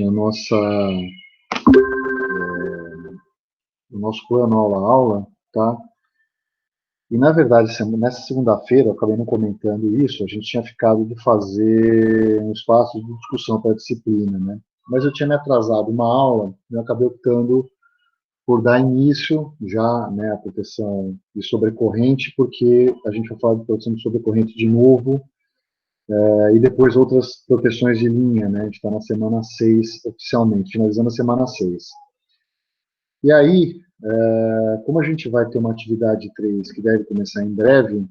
na nossa, no nosso plano aula-aula, tá? E, na verdade, nessa segunda-feira, eu acabei não comentando isso, a gente tinha ficado de fazer um espaço de discussão para a disciplina, né? Mas eu tinha me atrasado uma aula, e eu acabei optando por dar início já, né, à proteção de sobrecorrente, porque a gente vai falar de proteção de sobrecorrente de novo, e depois outras proteções de linha, né? A gente está na semana 6 oficialmente, finalizando a semana 6. E aí, como a gente vai ter uma atividade 3 que deve começar em breve,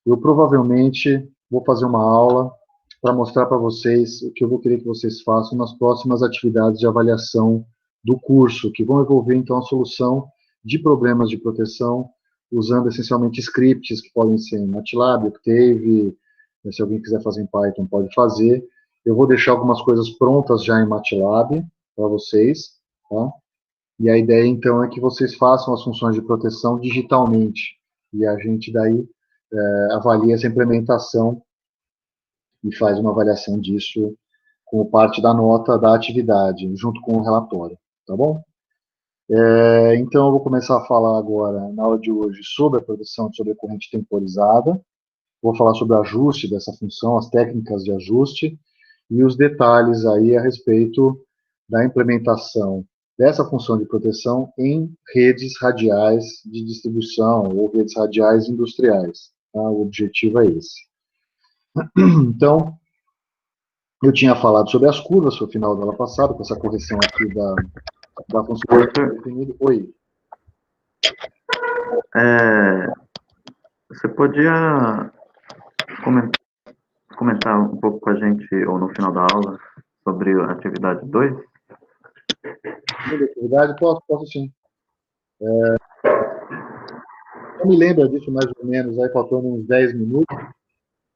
eu provavelmente vou fazer uma aula para mostrar para vocês o que eu vou querer que vocês façam nas próximas atividades de avaliação do curso, que vão envolver, então, a solução de problemas de proteção, usando essencialmente scripts que podem ser em MATLAB, Octave, se alguém quiser fazer em Python, pode fazer. Eu vou deixar algumas coisas prontas já em MATLAB para vocês, tá? E a ideia, então, é que vocês façam as funções de proteção digitalmente, e a gente daí avalia essa implementação e faz uma avaliação disso como parte da nota da atividade, junto com o relatório, tá bom? Então, eu vou começar a falar agora, na aula de hoje, sobre a proteção de sobrecorrente temporizada. Vou falar sobre o ajuste dessa função, as técnicas de ajuste e os detalhes aí a respeito da implementação dessa função de proteção em redes radiais de distribuição ou redes radiais industriais. Tá? O objetivo é esse. Então, eu tinha falado sobre as curvas no final da aula passada, com essa correção aqui da função definida. Oi. Você podia comentar um pouco com a gente, ou no final da aula, sobre a atividade 2? Atividade? Posso sim. Eu me lembro disso mais ou menos, aí faltando uns 10 minutos,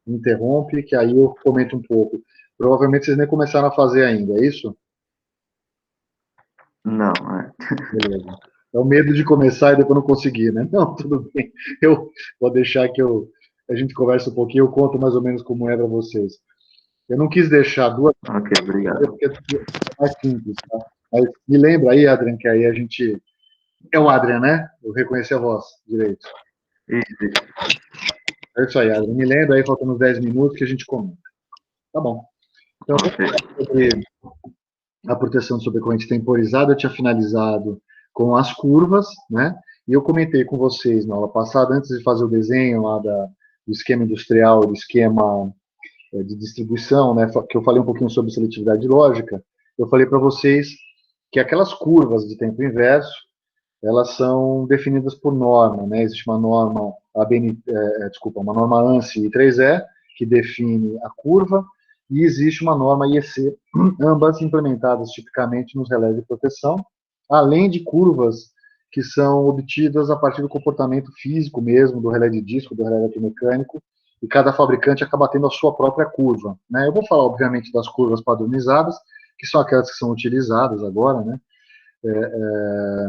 me interrompe, que aí eu comento um pouco. Provavelmente vocês nem começaram a fazer ainda, é isso? Não, Beleza. É o medo de começar e depois não conseguir, né? Não, tudo bem. Eu vou deixar que a gente converse um pouquinho, eu conto mais ou menos como é para vocês. Eu não quis deixar duas Ok, obrigado. porque é mais simples, tá? Mas me lembra aí, Adrian, que aí a gente... É o Adrian, né? Eu reconheci a voz direito. Isso. É isso aí, Adrian. Me lembra aí, faltando uns 10 minutos, que a gente comenta. Tá bom. Então, Ok. sobre a proteção de sobrecorrente temporizada, eu tinha finalizado com as curvas, né? E eu comentei com vocês na aula passada, antes de fazer o desenho lá do esquema industrial, do esquema de distribuição, né? Que eu falei um pouquinho sobre seletividade lógica, eu falei para vocês que aquelas curvas de tempo inverso, elas são definidas por norma, né? Existe uma norma, uma norma ANSI I3E, que define a curva, e existe uma norma IEC, ambas implementadas tipicamente nos relés de proteção, além de curvas que são obtidas a partir do comportamento físico mesmo, do relé de disco, do relé eletromecânico, e cada fabricante acaba tendo a sua própria curva, né? Eu vou falar, obviamente, das curvas padronizadas, que são aquelas que são utilizadas agora, né?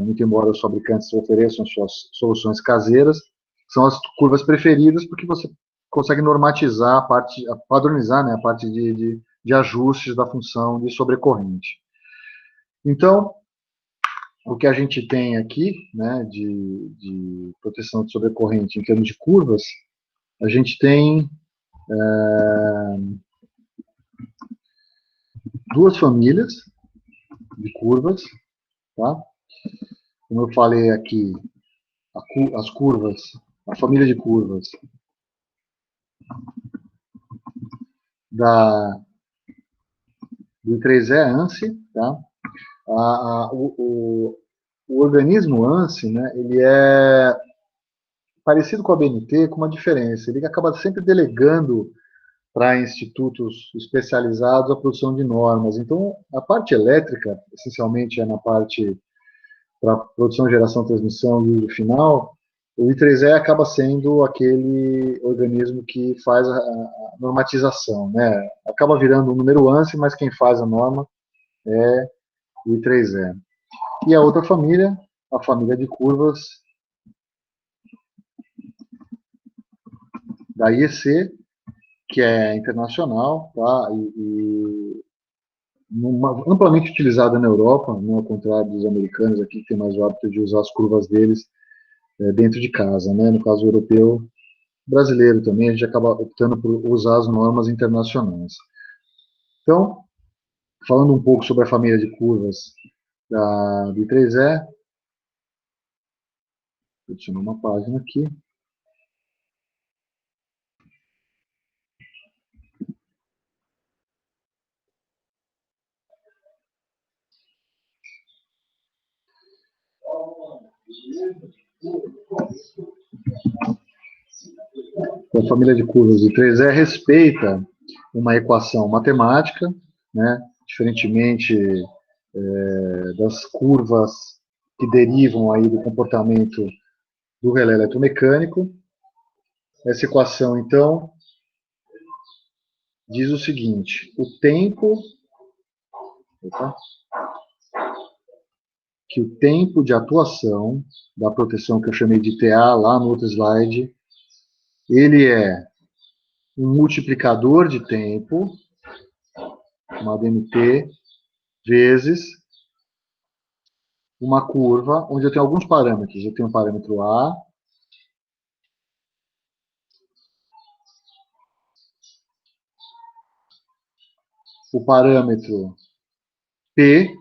Muito embora os fabricantes ofereçam suas soluções caseiras, são as curvas preferidas porque você consegue normatizar padronizar, né, a parte de ajustes da função de sobrecorrente. Então, o que a gente tem aqui, né, de proteção de sobrecorrente em termos de curvas, a gente tem duas famílias de curvas, tá? Como eu falei aqui, as curvas, a família de curvas do I3E ANSI, tá? O organismo ANSI, né, ele é parecido com a BNT, com uma diferença. Ele acaba sempre delegando para institutos especializados a produção de normas. Então, a parte elétrica, essencialmente, é na parte para produção, geração, transmissão e uso final. O I3E acaba sendo aquele organismo que faz a normatização, né? Acaba virando um número ANSI, mas quem faz a norma é o I3E. E a outra família, a família de curvas da IEC, que é internacional, tá? E amplamente utilizada na Europa, né, ao contrário dos americanos aqui, que tem mais o hábito de usar as curvas deles dentro de casa. Né? No caso europeu, brasileiro também, a gente acaba optando por usar as normas internacionais. Então, falando um pouco sobre a família de curvas do I3E, vou adicionar uma página aqui. A família de curvas do I3E respeita uma equação matemática, né, diferentemente das curvas que derivam aí do comportamento do relé eletromecânico. Essa equação, então, diz o seguinte: que o tempo de atuação da proteção que eu chamei de TA lá no outro slide, ele é um multiplicador de tempo, chamado MT, vezes uma curva onde eu tenho alguns parâmetros. Eu tenho o parâmetro A, o parâmetro P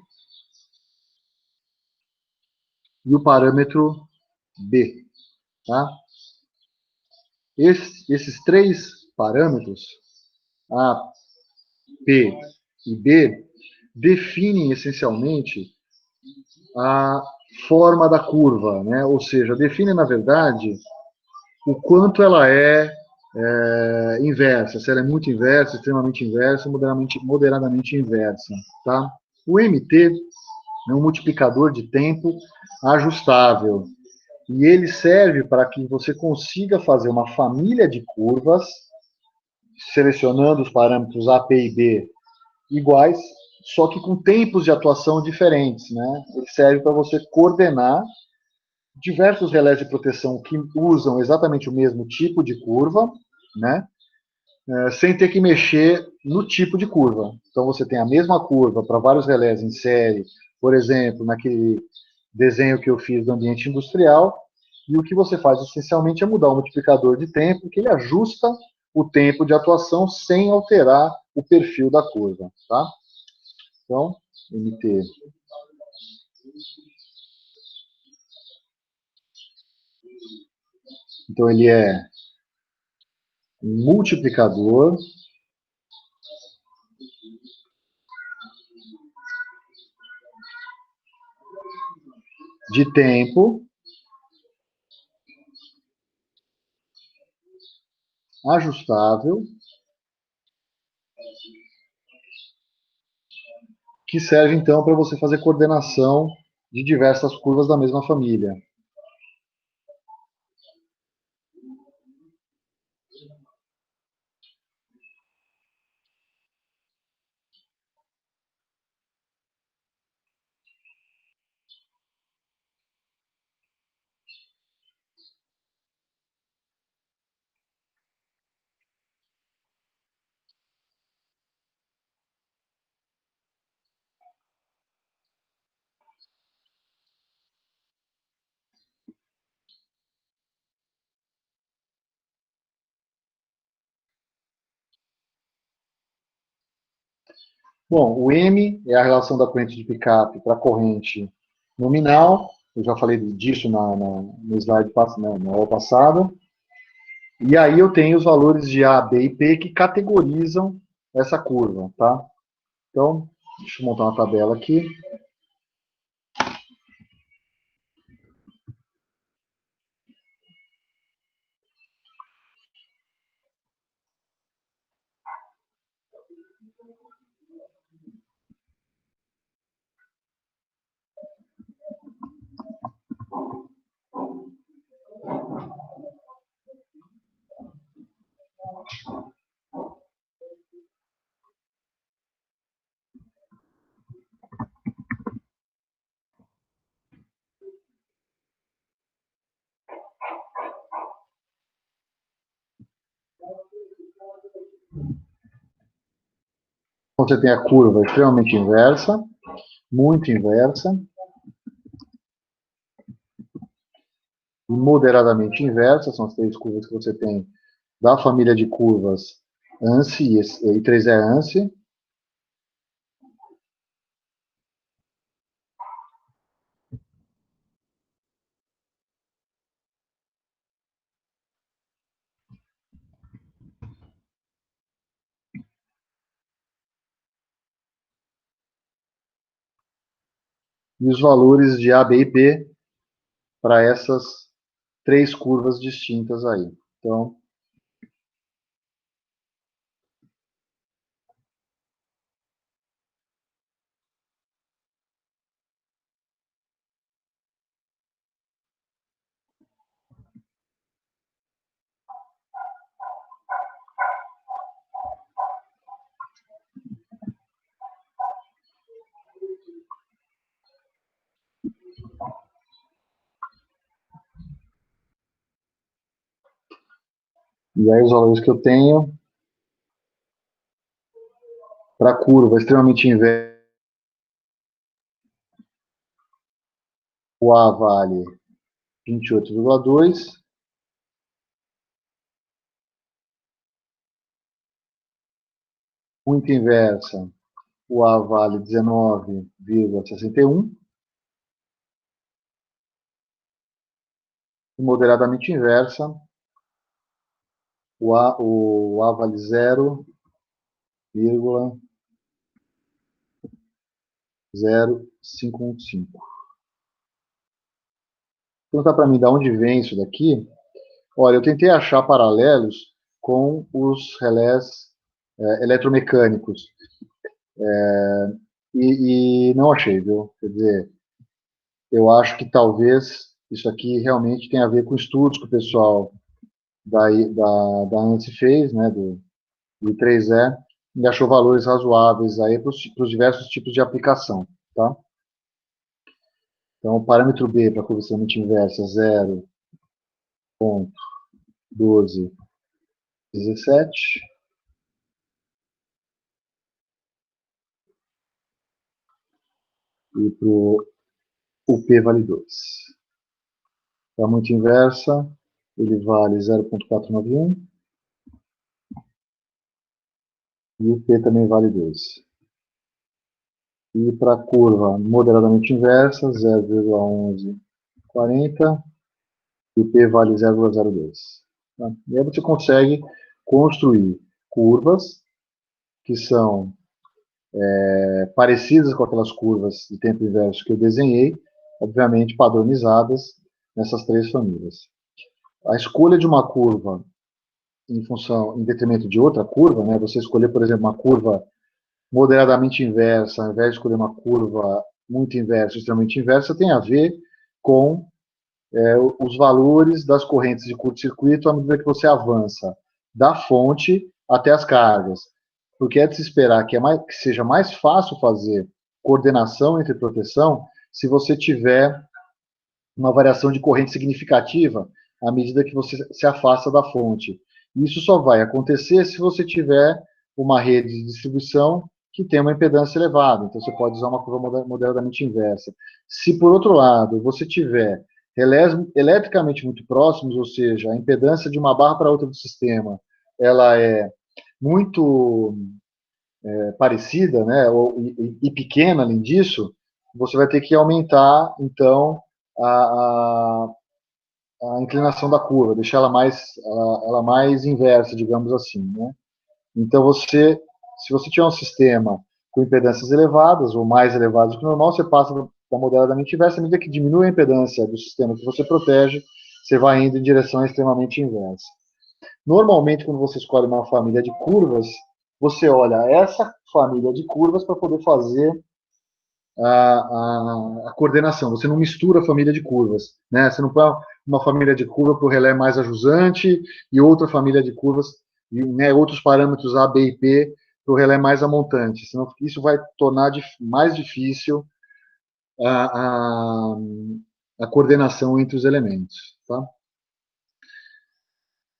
e o parâmetro B. Tá? Esses três parâmetros, A, P e B, definem essencialmente a forma da curva, né? Ou seja, define, na verdade, o quanto ela é inversa, se ela é muito inversa, extremamente inversa, moderadamente inversa. Tá? O MT é um multiplicador de tempo ajustável, e ele serve para que você consiga fazer uma família de curvas, selecionando os parâmetros A, P e B iguais, só que com tempos de atuação diferentes. Né? Ele serve para você coordenar diversos relés de proteção que usam exatamente o mesmo tipo de curva, né? Sem ter que mexer no tipo de curva. Então, você tem a mesma curva para vários relés em série, por exemplo, naquele desenho que eu fiz do ambiente industrial, e o que você faz essencialmente é mudar o multiplicador de tempo, que ele ajusta o tempo de atuação sem alterar o perfil da curva. Tá? Então, MT. Então, ele é um multiplicador de tempo ajustável que serve então para você fazer coordenação de diversas curvas da mesma família. Bom, o M é a relação da corrente de picape para a corrente nominal. Eu já falei disso no slide na aula passada. E aí eu tenho os valores de A, B e P que categorizam essa curva, tá? Então, deixa eu montar uma tabela aqui. Você tem a curva extremamente inversa, muito inversa, e moderadamente inversa, são as três curvas que você tem da família de curvas ANSI, e 3 é ANSI. E os valores de A, B e P para essas três curvas distintas aí. Então, e aí os valores que eu tenho para a curva extremamente inversa, o A vale 28,2, muito inversa, o A vale 19,61, e moderadamente inversa, o A vale 0,0515. Perguntar para mim de onde vem isso daqui. Olha, eu tentei achar paralelos com os relés eletromecânicos e não achei, viu? Quer dizer, eu acho que talvez isso aqui realmente tenha a ver com estudos que o pessoal da ANSI fez, né, do 3E, e achou valores razoáveis aí para os diversos tipos de aplicação, tá? Então, o parâmetro B para a curva extremamente inversa, 0,1217, e para o P vale 2. Para a muito inversa, ele vale 0,491, e o P também vale 2. E para a curva moderadamente inversa, 0,1140, e o P vale 0,02. Tá? E aí você consegue construir curvas que são parecidas com aquelas curvas de tempo inverso que eu desenhei, obviamente padronizadas nessas três famílias. A escolha de uma curva em detrimento de outra curva, né? Você escolher, por exemplo, uma curva moderadamente inversa, ao invés de escolher uma curva muito inversa, extremamente inversa, tem a ver com os valores das correntes de curto-circuito à medida que você avança da fonte até as cargas. Porque é de se esperar que seja mais fácil fazer coordenação entre proteção se você tiver uma variação de corrente significativa à medida que você se afasta da fonte. Isso só vai acontecer se você tiver uma rede de distribuição que tem uma impedância elevada. Então, você pode usar uma curva moderadamente inversa. Se, por outro lado, você tiver relés eletricamente muito próximos, ou seja, a impedância de uma barra para outra do sistema, ela é muito parecida, né, e pequena, além disso, você vai ter que aumentar, então, a, a inclinação da curva, deixar ela mais inversa, digamos assim, né? Então, se você tiver um sistema com impedâncias elevadas, ou mais elevadas que o normal, você passa para moderadamente inversa. À medida que diminui a impedância do sistema que você protege, você vai indo em direção extremamente inversa. Normalmente, quando você escolhe uma família de curvas, você olha essa família de curvas para poder fazer a coordenação. Você não mistura a família de curvas, né? Você não põe uma família de curva para o relé mais ajusante e outra família de curvas, e, né, outros parâmetros A, B e P para o relé mais amontante. Senão isso vai tornar mais difícil a, a, a coordenação entre os elementos. Tá?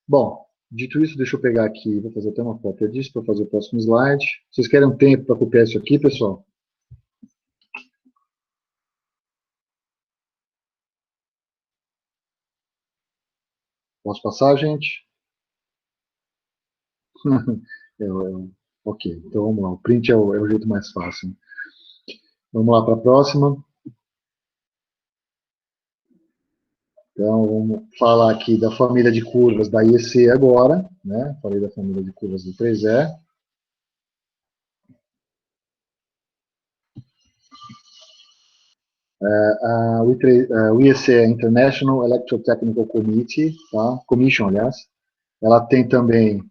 Bom, Dito isso, deixa eu pegar aqui, vou fazer até uma cópia disso para fazer o próximo slide. Vocês querem um tempo para copiar isso aqui, pessoal? Posso passar, gente? Ok, então vamos lá. O print é o jeito mais fácil. Vamos lá para a próxima. Então, vamos falar aqui da família de curvas da IEC agora, né? Falei da família de curvas do 3E. O IEC é International Electrotechnical Committee, tá? Commission, aliás. Ela tem também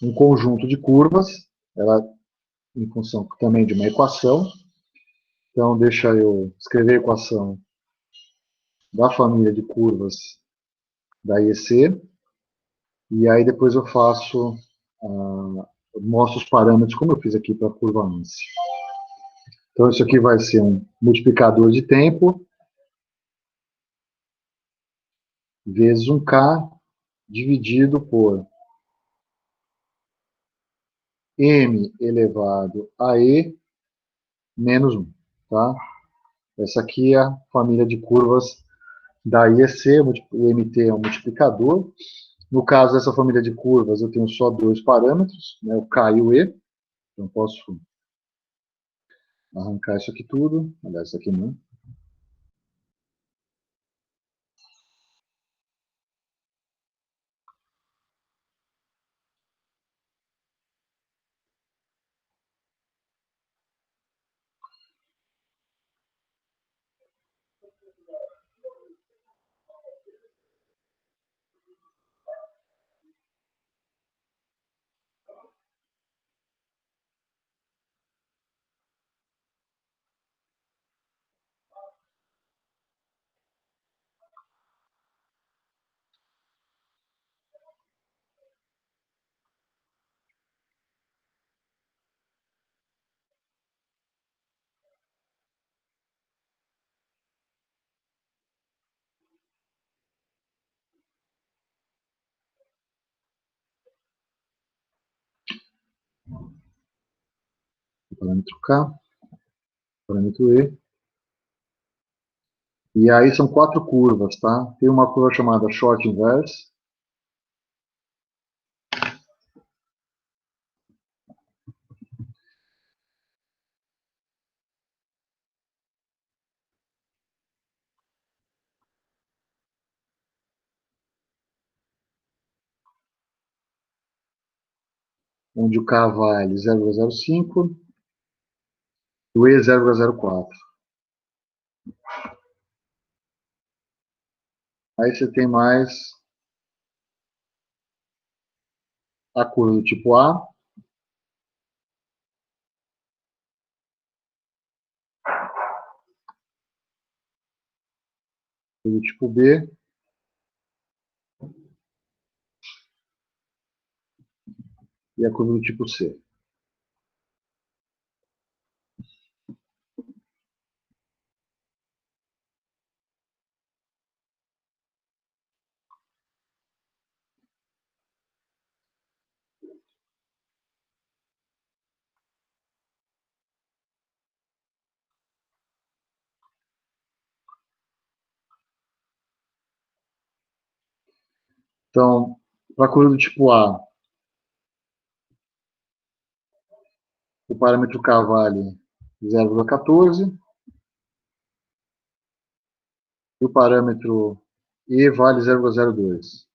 um conjunto de curvas, ela em função também de uma equação. Então, deixa eu escrever a equação da família de curvas da IEC, e aí depois eu faço, mostro os parâmetros, como eu fiz aqui para a curva ANSI. Então, isso aqui vai ser um multiplicador de tempo, vezes 1K, dividido por M elevado a E menos 1. Tá? Essa aqui é a família de curvas da IEC, o MT é um multiplicador. No caso dessa família de curvas, eu tenho só dois parâmetros, né, o K e o E. Então, posso arrancar isso aqui tudo. Aliás, isso aqui não. Parâmetro K, parâmetro E. E aí são quatro curvas, tá? Tem uma curva chamada short inverse, onde o K vale 0,05 e o E 0,04. Aí você tem mais a curva do tipo A, do tipo B e a curva do tipo C. Então, para a curva do tipo A, o parâmetro K vale 0,14 e o parâmetro E vale 0,02.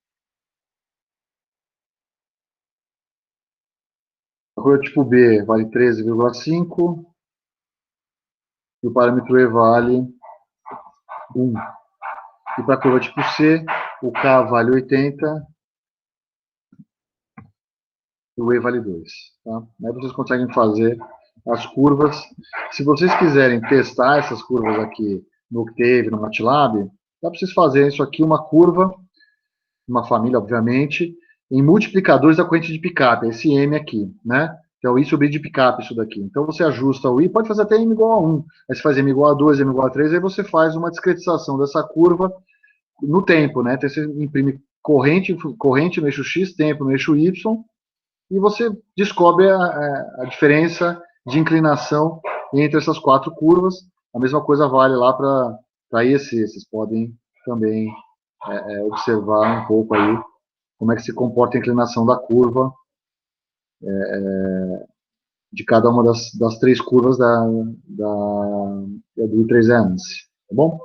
A curva do tipo B vale 13,5 e o parâmetro E vale 1. E para a curva tipo C, o K vale 80 e o E vale 2. Tá? Aí vocês conseguem fazer as curvas. Se vocês quiserem testar essas curvas aqui no Octave, no MATLAB, dá para vocês fazerem isso aqui, uma curva, uma família, obviamente, em multiplicadores da corrente de picape, esse M aqui, né? Que é o I sobre I de picape, isso daqui. Então você ajusta o I, pode fazer até M igual a 1. Aí você faz M igual a 2, M igual a 3, aí você faz uma discretização dessa curva no tempo, né? Então você imprime corrente no eixo X, tempo no eixo Y, e você descobre a diferença de inclinação entre essas quatro curvas. A mesma coisa vale lá para IEC. Vocês podem também observar um pouco aí como é que se comporta a inclinação da curva de cada uma das três curvas do I3Ms. Tá bom?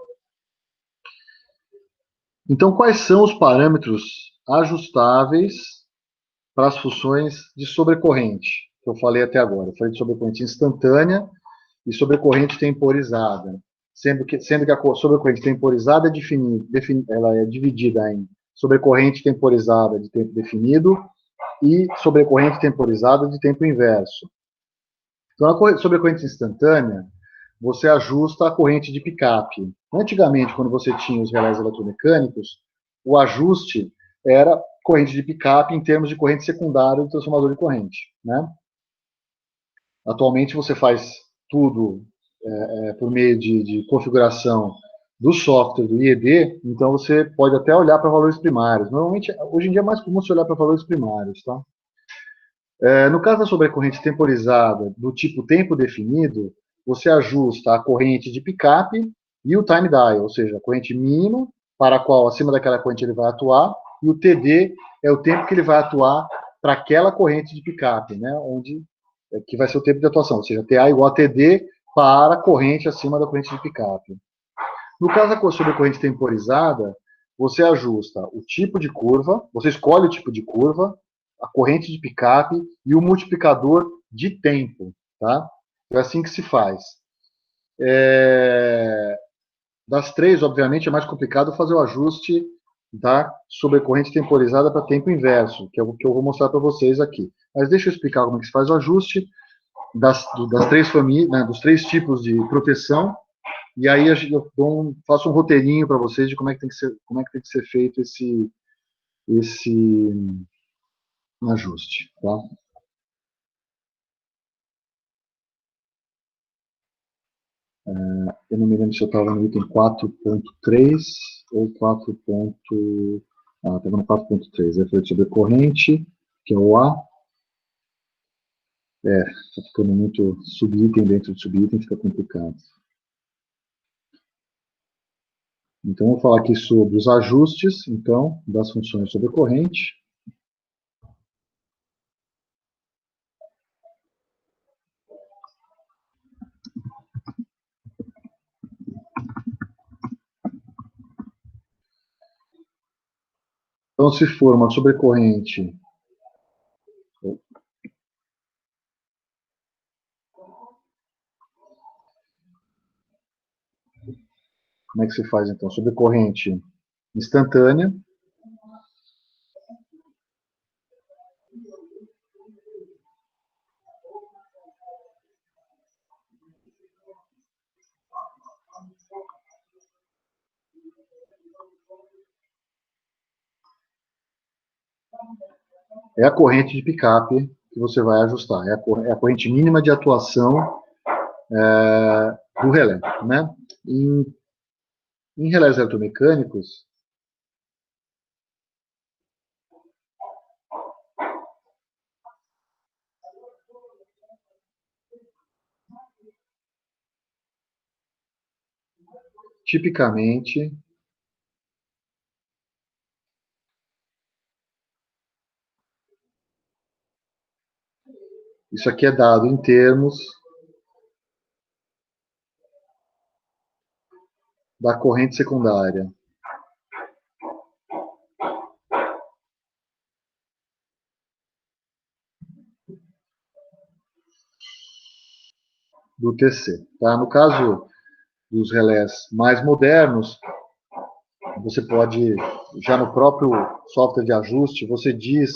Então, quais são os parâmetros ajustáveis para as funções de sobrecorrente que eu falei até agora? Eu falei de sobrecorrente instantânea e sobrecorrente temporizada. Sendo que a sobrecorrente temporizada ela é dividida em sobrecorrente temporizada de tempo definido e sobrecorrente temporizada de tempo inverso. Então, a sobrecorrente instantânea, você ajusta a corrente de picape. Antigamente, quando você tinha os relés eletromecânicos, o ajuste era corrente de picape em termos de corrente secundária do transformador de corrente, né? Atualmente, você faz tudo por meio de configuração do software do IED, então você pode até olhar para valores primários. Normalmente, hoje em dia é mais comum você olhar para valores primários, tá? No caso da sobrecorrente temporizada do tipo tempo definido, você ajusta a corrente de picape e o time dial, ou seja, a corrente mínima para a qual acima daquela corrente ele vai atuar, e o TD é o tempo que ele vai atuar para aquela corrente de picape, né, que vai ser o tempo de atuação, ou seja, TA igual a TD para a corrente acima da corrente de picape. No caso da sobrecorrente temporizada, você ajusta o tipo de curva, você escolhe o tipo de curva, a corrente de picape e o multiplicador de tempo, tá? É assim que se faz. Das três, obviamente, é mais complicado fazer o ajuste da sobrecorrente temporizada para tempo inverso, que é o que eu vou mostrar para vocês aqui. Mas deixa eu explicar como é que se faz o ajuste das três famílias, né, dos três tipos de proteção. E aí eu faço um roteirinho para vocês de como é que tem que ser feito esse ajuste, tá? Eu não me lembro se eu estava no item 4.3 ou 4. Estava no 4.3. Aí foi sobre corrente, que é o A. Está ficando muito subitem dentro de subitem, fica complicado. Então, eu vou falar aqui sobre os ajustes, então, das funções sobre corrente. Então, se for uma sobrecorrente como é que se faz, então? Sobrecorrente instantânea. É a corrente de picape que você vai ajustar. É a corrente mínima de atuação do relé, né? Em relés eletromecânicos, tipicamente, isso aqui é dado em termos da corrente secundária. Do TC. Tá? No caso dos relés mais modernos, você pode, já no próprio software de ajuste, você diz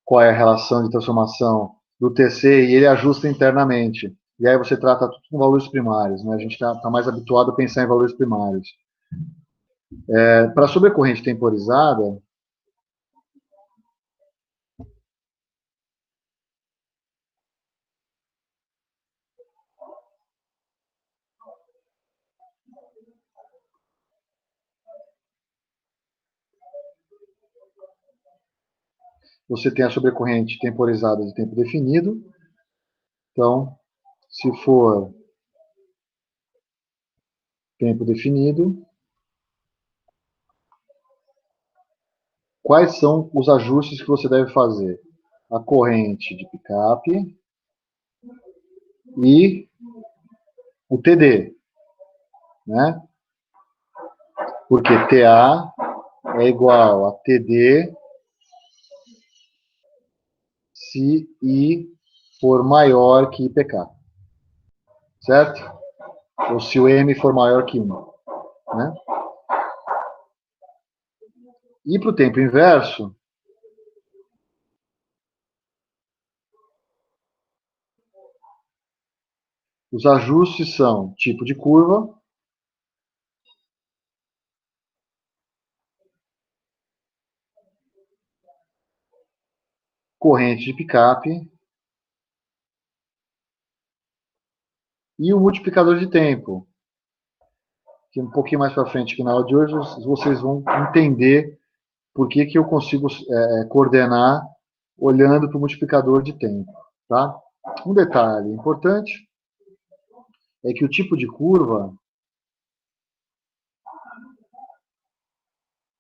qual é a relação de transformação do TC e ele ajusta internamente. E aí você trata tudo com valores primários. Né? A gente está mais habituado a pensar em valores primários. Para a sobrecorrente temporizada, você tem a sobrecorrente temporizada de tempo definido. Então, se for tempo definido, quais são os ajustes que você deve fazer? A corrente de picape e o TD, né? Porque TA é igual a TD se I for maior que IPK, certo? Ou se o M for maior que 1, né? E para o tempo inverso, os ajustes são tipo de curva, corrente de picape e o multiplicador de tempo, que um pouquinho mais para frente aqui na aula de hoje vocês vão entender por que eu consigo coordenar olhando para o multiplicador de tempo, tá? Um detalhe importante é que o tipo de curva,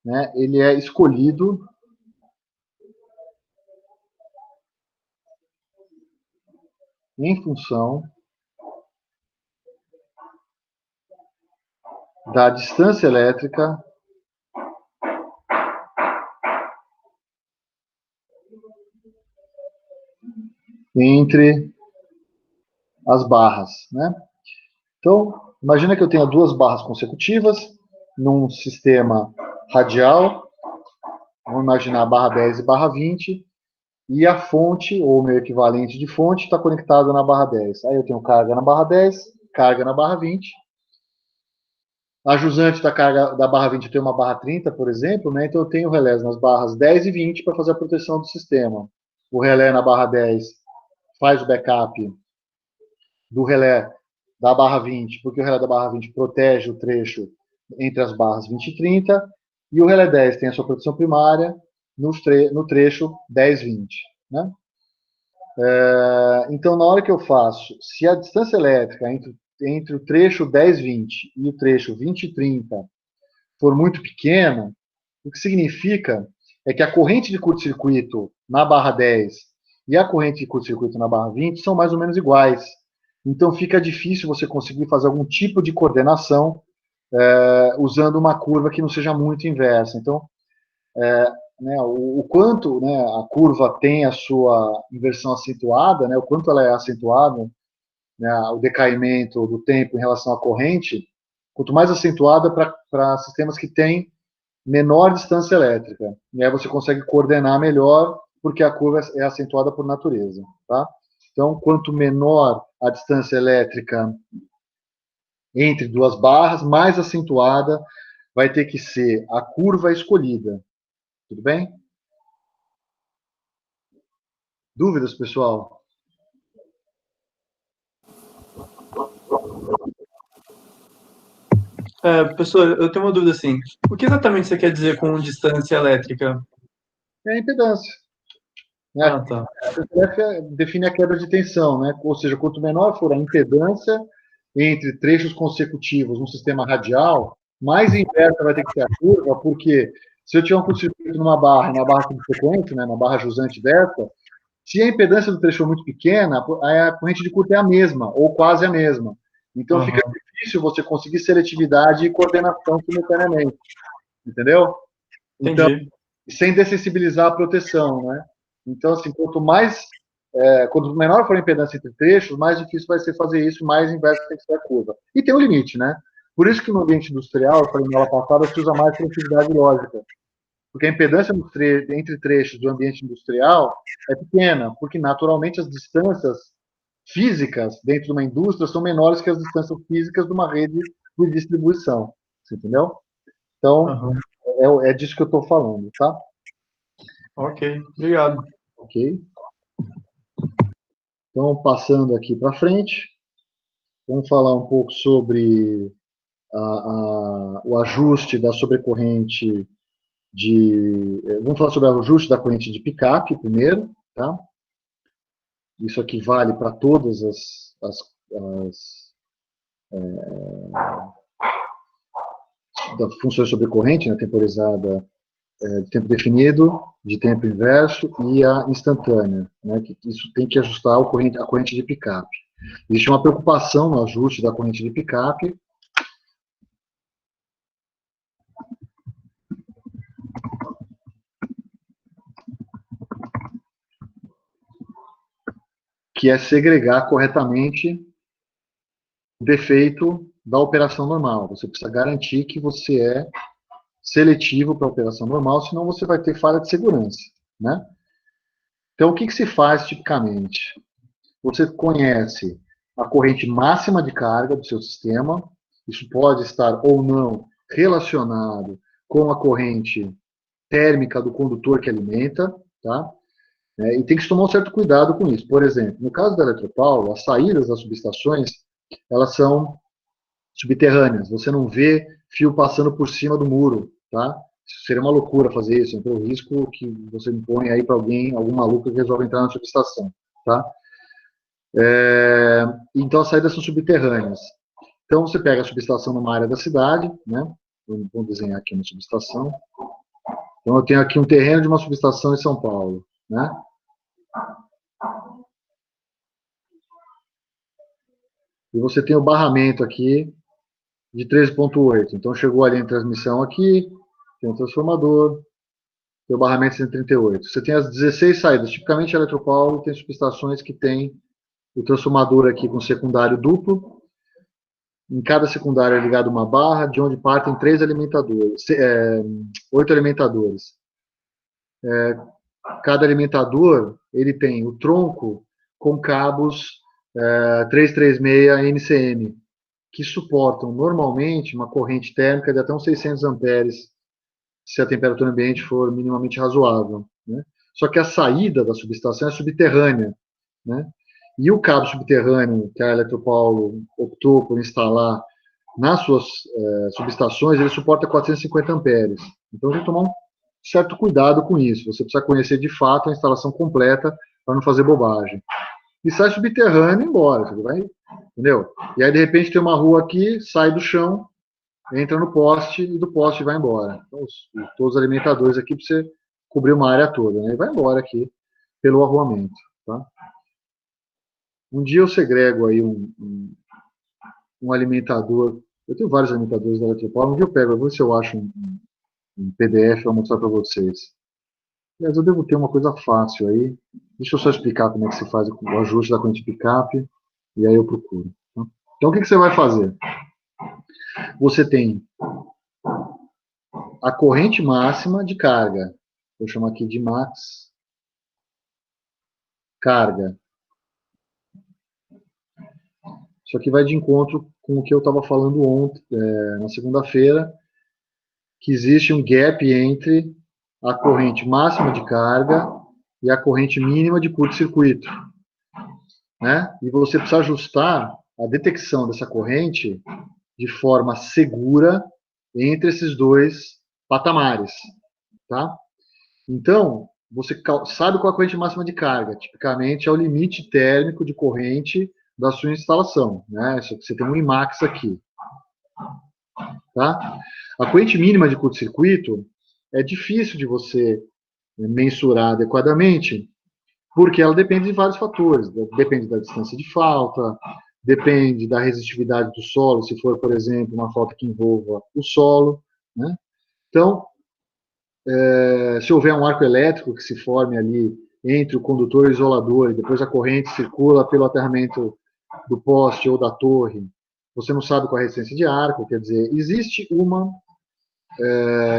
né, ele é escolhido em função da distância elétrica entre as barras, né? Então, imagina que eu tenha duas barras consecutivas num sistema radial, vamos imaginar a barra 10 e barra 20, e a fonte, ou o meu equivalente de fonte, está conectado na barra 10. Aí eu tenho carga na barra 10, carga na barra 20. A jusante da carga da barra 20 tem uma barra 30, por exemplo, né? Então eu tenho relés nas barras 10 e 20 para fazer a proteção do sistema. O relé na barra 10 faz o backup do relé da barra 20, porque o relé da barra 20 protege o trecho entre as barras 20 e 30, e o relé 10 tem a sua proteção primária no trecho 10-20. Né? Então, na hora que eu faço, se a distância elétrica entre o trecho 10-20 e o trecho 20-30 for muito pequena, o que significa é que a corrente de curto-circuito na barra 10 e a corrente de curto-circuito na barra 20 são mais ou menos iguais. Então fica difícil você conseguir fazer algum tipo de coordenação usando uma curva que não seja muito inversa. Então, né, o quanto, né, a curva tem a sua inversão acentuada, né, o quanto ela é acentuada, né, o decaimento do tempo em relação à corrente, quanto mais acentuada para sistemas que têm menor distância elétrica. E aí você consegue coordenar melhor, porque a curva é acentuada por natureza. Tá? Então, quanto menor a distância elétrica entre duas barras, mais acentuada vai ter que ser a curva escolhida. Tudo bem? Dúvidas, pessoal? Professor, eu tenho uma dúvida assim. O que exatamente você quer dizer com distância elétrica? É a impedância. Né? Ah, tá. A impedância define a quebra de tensão, né? Ou seja, quanto menor for a impedância entre trechos consecutivos no sistema radial, mais inversa vai ter que ser a curva, porque se eu tiver um curto-circuito numa barra, na barra subsequente, né, na barra jusante dessa, se a impedância do trecho for muito pequena, a corrente de curto é a mesma, ou quase a mesma. Então fica difícil você conseguir seletividade e coordenação simultaneamente. Entendeu? Então, Entendi. sem dessensibilizar a proteção, né? Então, assim, quanto menor for a impedância entre trechos, mais difícil vai ser fazer isso, mais inverso tem que ser a curva. E tem um limite, né? Por isso que no ambiente industrial, eu falei na aula passada, se usa mais seletividade lógica. Porque a impedância entre trechos do ambiente industrial é pequena, porque naturalmente as distâncias físicas dentro de uma indústria são menores que as distâncias físicas de uma rede de distribuição. Você entendeu? Então, é disso que eu estou falando, tá? Ok, obrigado. Ok? Então, passando aqui para frente, vamos falar um pouco sobre o ajuste da sobrecorrente Vamos falar sobre o ajuste da corrente de picape primeiro, tá? Isso aqui vale para todas as funções sobre corrente, né, temporizada, de tempo definido, de tempo inverso e a instantânea, né, que isso tem que ajustar a corrente de picape. Existe uma preocupação no ajuste da corrente de picape, que é segregar corretamente o defeito da operação normal. Você precisa garantir que você é seletivo para a operação normal, senão você vai ter falha de segurança, né? Então, o que se faz tipicamente? Você conhece a corrente máxima de carga do seu sistema, isso pode estar ou não relacionado com a corrente térmica do condutor que alimenta, tá? E tem que se tomar um certo cuidado com isso. Por exemplo, no caso da Eletropaulo, as saídas das subestações, elas são subterrâneas. Você não vê fio passando por cima do muro, tá? Seria uma loucura fazer isso, então o risco que você impõe aí para algum maluco que resolve entrar na subestação, tá? Então as saídas são subterrâneas. Então você pega a subestação numa área da cidade, né? Vamos desenhar aqui uma subestação. Então eu tenho aqui um terreno de uma subestação em São Paulo, né? E você tem o barramento aqui de 13.8. Então chegou ali em transmissão aqui, tem o transformador, tem o barramento 138. Você tem as 16 saídas. Tipicamente a Eletropaulo tem subestações que tem o transformador aqui com secundário duplo. Em cada secundário é ligado uma barra, de onde partem 3 alimentadores, 8 alimentadores. Cada alimentador ele tem o tronco com cabos 336 NCM, que suportam normalmente uma corrente térmica de até uns 600 amperes, se a temperatura ambiente for minimamente razoável, né? Só que a saída da subestação é subterrânea, né? E o cabo subterrâneo que a Eletropaulo optou por instalar nas suas subestações, ele suporta 450 amperes. Então, tem que tomar um certo cuidado com isso. Você precisa conhecer de fato a instalação completa para não fazer bobagem. E sai subterrâneo e embora. Você vai, entendeu? E aí, de repente, tem uma rua aqui, sai do chão, entra no poste e do poste vai embora. Então, todos os alimentadores aqui para você cobrir uma área toda, né? E vai embora aqui pelo arruamento, tá? Um dia eu segrego aí um alimentador. Eu tenho vários alimentadores da Eletropaulo. Um dia eu pego, eu vou ver se eu acho um PDF para mostrar para vocês. Aliás, eu devo ter uma coisa fácil aí. Deixa eu só explicar como é que se faz o ajuste da corrente picape e aí eu procuro. Tá? Então, o que você vai fazer? Você tem a corrente máxima de carga. Vou chamar aqui de max carga. Isso aqui vai de encontro com o que eu estava falando ontem, na segunda-feira, que existe um gap entre a corrente máxima de carga e a corrente mínima de curto-circuito, né? E você precisa ajustar a detecção dessa corrente de forma segura entre esses dois patamares, tá? Então, você sabe qual é a corrente máxima de carga. Tipicamente é o limite térmico de corrente da sua instalação, né? Você tem um IMAX aqui, tá? A corrente mínima de curto-circuito é difícil de você mensurar adequadamente, porque ela depende de vários fatores. Depende da distância de falta, depende da resistividade do solo, se for, por exemplo, uma falta que envolva o solo, né? Então, se houver um arco elétrico que se forme ali entre o condutor e o isolador, e depois a corrente circula pelo aterramento do poste ou da torre, você não sabe qual é a resistência de arco, quer dizer, existe uma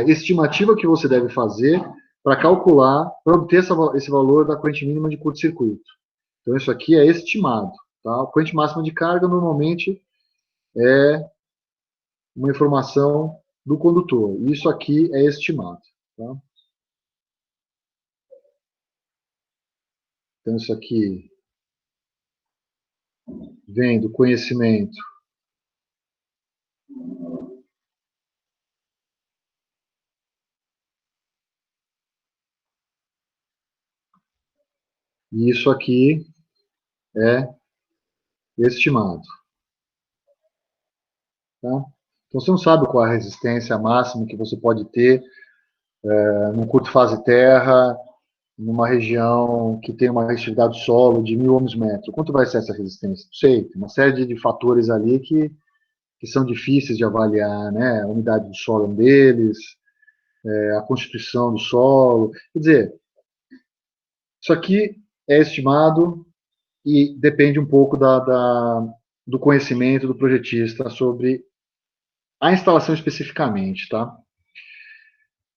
estimativa que você deve fazer para calcular, para obter esse valor da corrente mínima de curto-circuito. Então, isso aqui é estimado. Tá? A corrente máxima de carga, normalmente, é uma informação do condutor. Isso aqui é estimado. Tá? Então, isso aqui vem do conhecimento E isso aqui é estimado. Tá? Então, você não sabe qual é a resistência máxima que você pode ter num curto fase terra, numa região que tem uma resistividade do solo de 1.000 ohms-metro. Quanto vai ser essa resistência? Não sei, tem uma série de fatores ali que são difíceis de avaliar, né? A umidade do solo é um deles, a constituição do solo. Quer dizer, isso aqui é estimado e depende um pouco do conhecimento do projetista sobre a instalação especificamente, tá?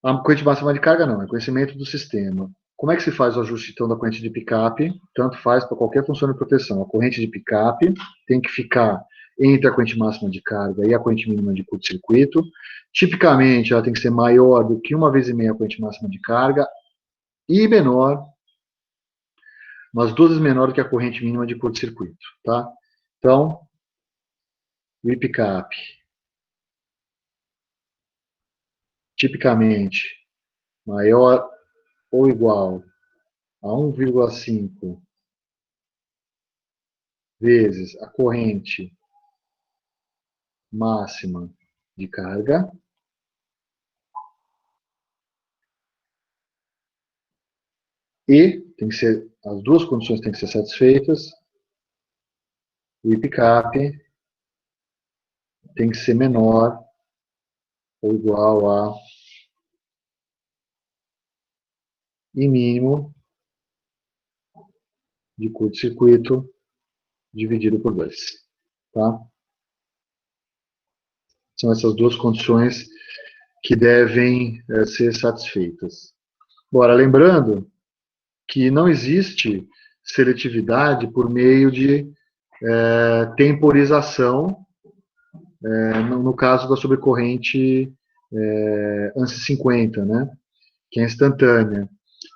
A corrente máxima de carga não, é conhecimento do sistema. Como é que se faz o ajuste, então, da corrente de picape? Tanto faz para qualquer função de proteção. A corrente de picape tem que ficar entre a corrente máxima de carga e a corrente mínima de curto-circuito. Tipicamente, ela tem que ser maior do que 1,5 vezes a corrente máxima de carga e menor, umas 2 vezes menor do que a corrente mínima de curto-circuito, tá? Então, o picape, tipicamente, maior ou igual a 1,5 vezes a corrente máxima de carga e tem que ser, as duas condições têm que ser satisfeitas. O picape tem que ser menor ou igual a I mínimo de curto-circuito dividido por 2. Tá? São essas duas condições que devem ser satisfeitas. Agora, lembrando que não existe seletividade por meio de temporização, no caso da sobrecorrente ANSI 50, né, que é instantânea.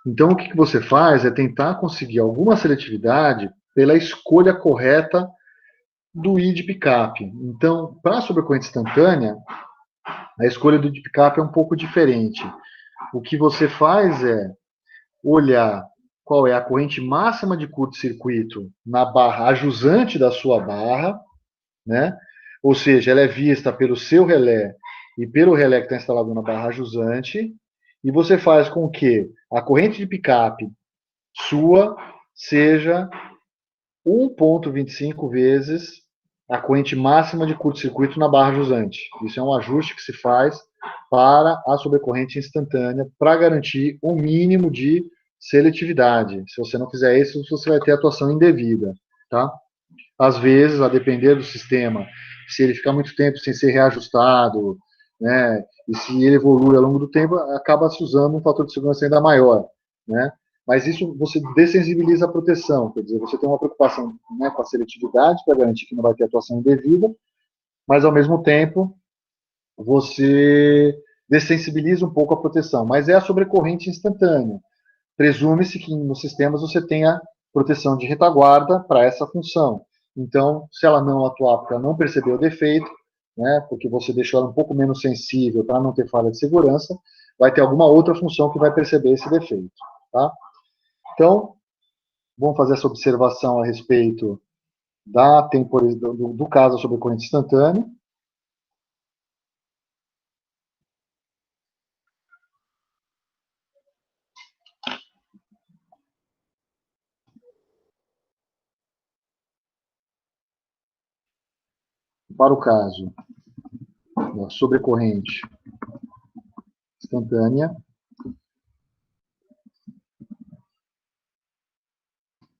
Então, o que você faz é tentar conseguir alguma seletividade pela escolha correta do I de picape. Então, para a sobrecorrente instantânea, a escolha do I de picape é um pouco diferente. O que você faz é olhar qual é a corrente máxima de curto-circuito na barra ajusante da sua barra, né? Ou seja, ela é vista pelo seu relé e pelo relé que está instalado na barra ajusante, e você faz com que a corrente de picape sua seja 1,25 vezes a corrente máxima de curto-circuito na barra jusante. Isso é um ajuste que se faz para a sobrecorrente instantânea, para garantir o mínimo de seletividade. Se você não fizer isso, você vai ter atuação indevida. Tá? Às vezes, a depender do sistema, se ele ficar muito tempo sem ser reajustado, né, e se ele evolui ao longo do tempo, acaba se usando um fator de segurança ainda maior. Né? Mas isso você dessensibiliza a proteção, quer dizer, você tem uma preocupação, né, com a seletividade para garantir que não vai ter atuação indevida, mas ao mesmo tempo você dessensibiliza um pouco a proteção. Mas é a sobrecorrente instantânea. Presume-se que nos sistemas você tenha proteção de retaguarda para essa função. Então, se ela não atuar porque ela não percebeu o defeito, né, porque você deixou ela um pouco menos sensível para não ter falha de segurança, vai ter alguma outra função que vai perceber esse defeito. Tá? Então, vamos fazer essa observação a respeito do caso sobre corrente instantânea. Para o caso da sobrecorrente instantânea,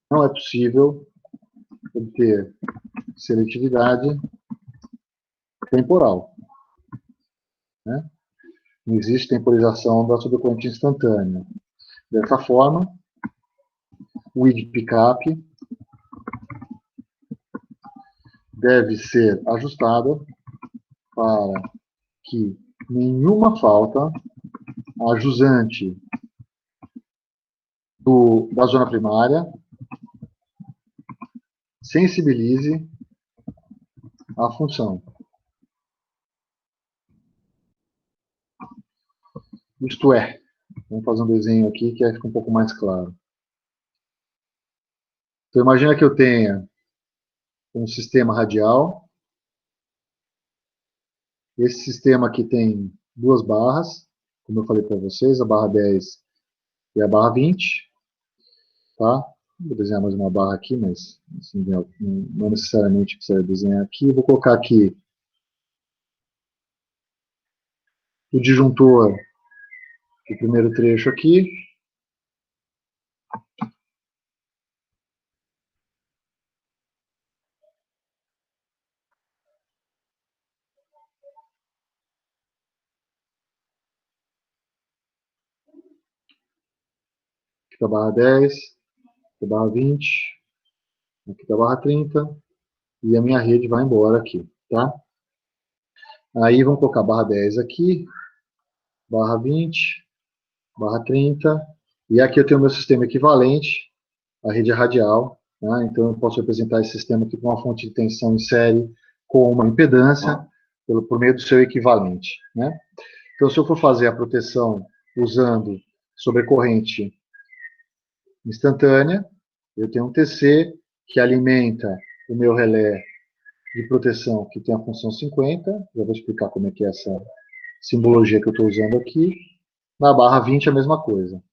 não é possível obter seletividade temporal. Né? Não existe temporização da sobrecorrente instantânea. Dessa forma, o I de picape deve ser ajustado para que nenhuma falta a jusante da zona primária sensibilize a função. Isto é, vamos fazer um desenho aqui que aí fica um pouco mais claro. Então, imagina que eu tenha um sistema radial. Esse sistema aqui tem duas barras, como eu falei para vocês, a barra 10 e a barra 20. Tá? Vou desenhar mais uma barra aqui, mas assim, não necessariamente precisa desenhar aqui. Vou colocar aqui o disjuntor do primeiro trecho aqui. Aqui está a barra 10, aqui a barra 20, aqui está a barra 30, e a minha rede vai embora aqui, tá? Aí vamos colocar a barra 10 aqui, barra 20, barra 30, e aqui eu tenho o meu sistema equivalente, a rede radial, né? Então eu posso representar esse sistema aqui com uma fonte de tensão em série com uma impedância, por meio do seu equivalente, né? Então se eu for fazer a proteção usando sobrecorrente instantânea, eu tenho um TC que alimenta o meu relé de proteção que tem a função 50, já vou explicar como é que é essa simbologia que eu estou usando aqui. Na barra 20 a mesma coisa.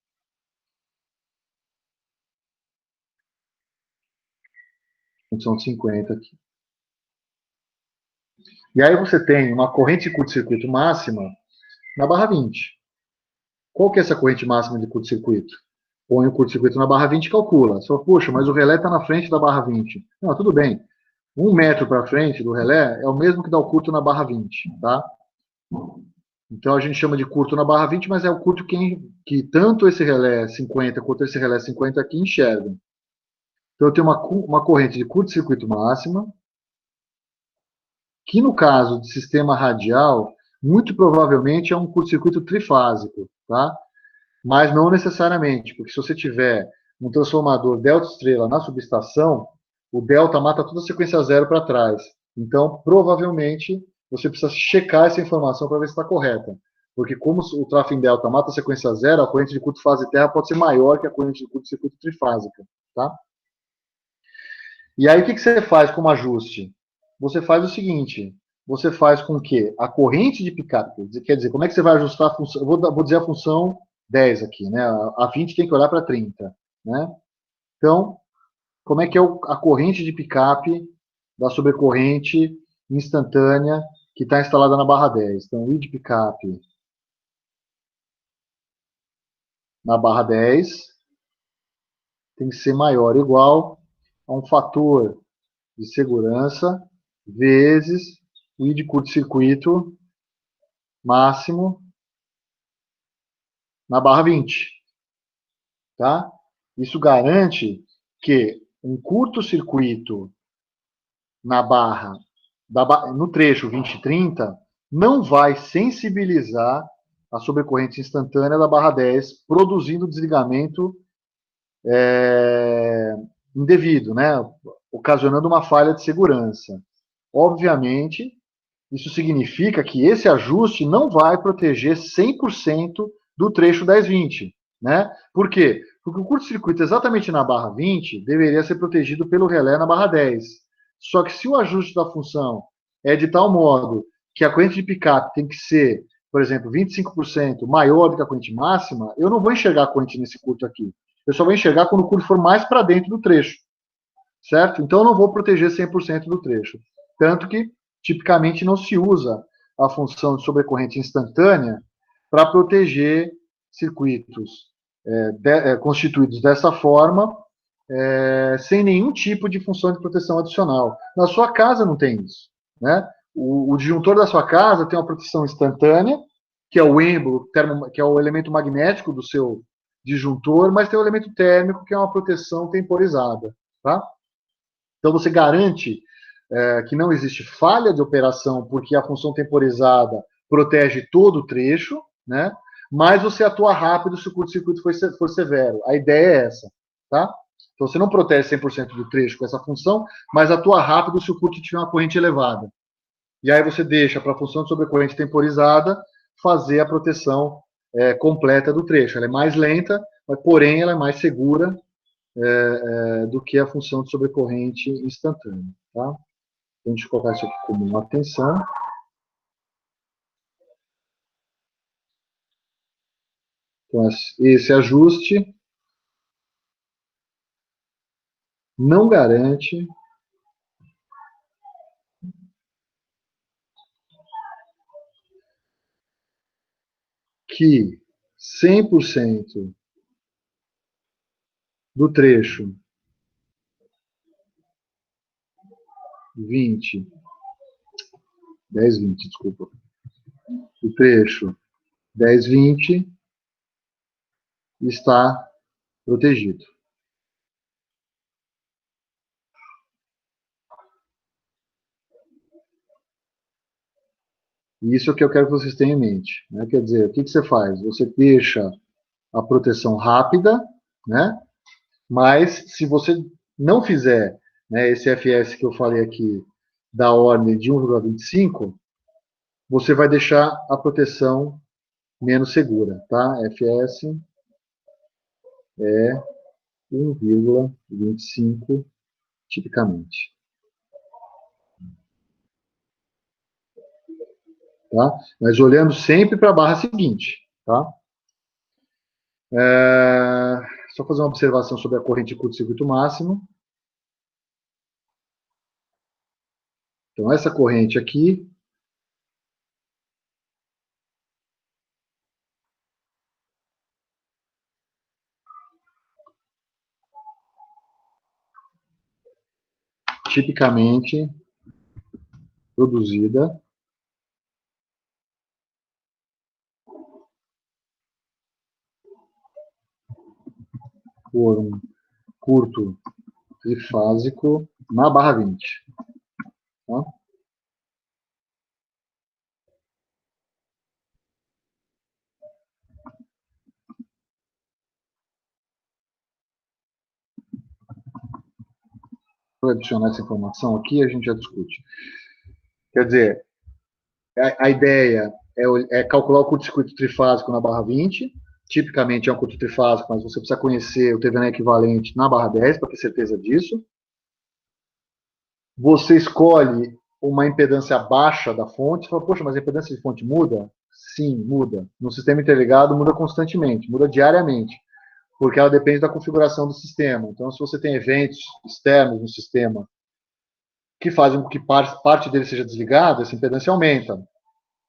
Função 50 aqui. E aí você tem uma corrente de curto-circuito máxima na barra 20. Qual que é essa corrente máxima de curto-circuito? Põe o curto-circuito na barra 20 e calcula. Você fala, puxa, mas o relé está na frente da barra 20. Não, tudo bem. 1 metro para frente do relé é o mesmo que dá o curto na barra 20, tá? Então a gente chama de curto na barra 20, mas é o curto que tanto esse relé 50 quanto esse relé 50 aqui enxergam. Então eu tenho uma corrente de curto-circuito máxima, que no caso de sistema radial, muito provavelmente é um curto-circuito trifásico, tá? Mas não necessariamente, porque se você tiver um transformador delta estrela na subestação, o delta mata toda a sequência zero para trás. Então, provavelmente, você precisa checar essa informação para ver se está correta. Porque como o tráfego em delta mata a sequência zero, a corrente de curto fase terra pode ser maior que a corrente de curto-circuito trifásica, tá? E aí, o que você faz como ajuste? Você faz o seguinte, você faz com que a corrente de picape, quer dizer, como é que você vai ajustar a função? Eu vou dizer a função 10 aqui, né? A 20 tem que olhar para 30, né? Então, como é que é a corrente de picape da sobrecorrente instantânea que está instalada na barra 10? Então, o I de picape na barra 10 tem que ser maior ou igual a um fator de segurança vezes o I de curto-circuito máximo na barra 20. Tá? Isso garante que um curto-circuito na barra, no trecho 20/30, não vai sensibilizar a sobrecorrente instantânea da barra 10, produzindo desligamento indevido, né? Ocasionando uma falha de segurança. Obviamente, isso significa que esse ajuste não vai proteger 100% do trecho 10/20. Né? Por quê? Porque o curto-circuito exatamente na barra 20 deveria ser protegido pelo relé na barra 10. Só que se o ajuste da função é de tal modo que a corrente de picape tem que ser, por exemplo, 25% maior do que a corrente máxima, eu não vou enxergar a corrente nesse curto aqui. Eu só vou enxergar quando o curto for mais para dentro do trecho. Certo? Então eu não vou proteger 100% do trecho. Tanto que, tipicamente, não se usa a função de sobrecorrente instantânea para proteger circuitos constituídos dessa forma, sem nenhum tipo de função de proteção adicional. Na sua casa não tem isso. Né? O disjuntor da sua casa tem uma proteção instantânea, que é o êmbolo, que é o elemento magnético do seu disjuntor, mas tem o elemento térmico, que é uma proteção temporizada. Tá? Então você garante que não existe falha de operação, porque a função temporizada protege todo o trecho, né? Mas você atua rápido se o curto-circuito for severo. A ideia é essa, tá? Então você não protege 100% do trecho com essa função, mas atua rápido se o curto tiver uma corrente elevada. E aí você deixa para a função de sobrecorrente temporizada fazer a proteção completa do trecho. Ela é mais lenta, mas porém ela é mais segura do que a função de sobrecorrente instantânea. Tá? Então, deixa eu colocar isso aqui como uma atenção. Então, esse ajuste não garante que 100% do trecho 10, 20, desculpa, do trecho 10, 20 está protegido. E isso é o que eu quero que vocês tenham em mente. Né? Quer dizer, o que você faz? Você deixa a proteção rápida, né? Mas se você não fizer, né, esse FS que eu falei aqui da ordem de 1,25, você vai deixar a proteção menos segura, tá? FS é 1,25 tipicamente. Tá? Mas olhando sempre para a barra seguinte, tá? Só fazer uma observação sobre a corrente de curto-circuito máximo. Então, essa corrente aqui, tipicamente produzida por um curto trifásico na barra 20. Tá? Vou adicionar essa informação aqui e a gente já discute. Quer dizer, a ideia é calcular o curto-circuito trifásico na barra 20. Tipicamente é um curto trifásico, mas você precisa conhecer o TVN equivalente na barra 10 para ter certeza disso. Você escolhe uma impedância baixa da fonte. Você fala, poxa, mas a impedância de fonte muda? Sim, muda. No sistema interligado muda constantemente, muda diariamente, porque ela depende da configuração do sistema. Então, se você tem eventos externos no sistema que fazem com que parte dele seja desligada, essa impedância aumenta.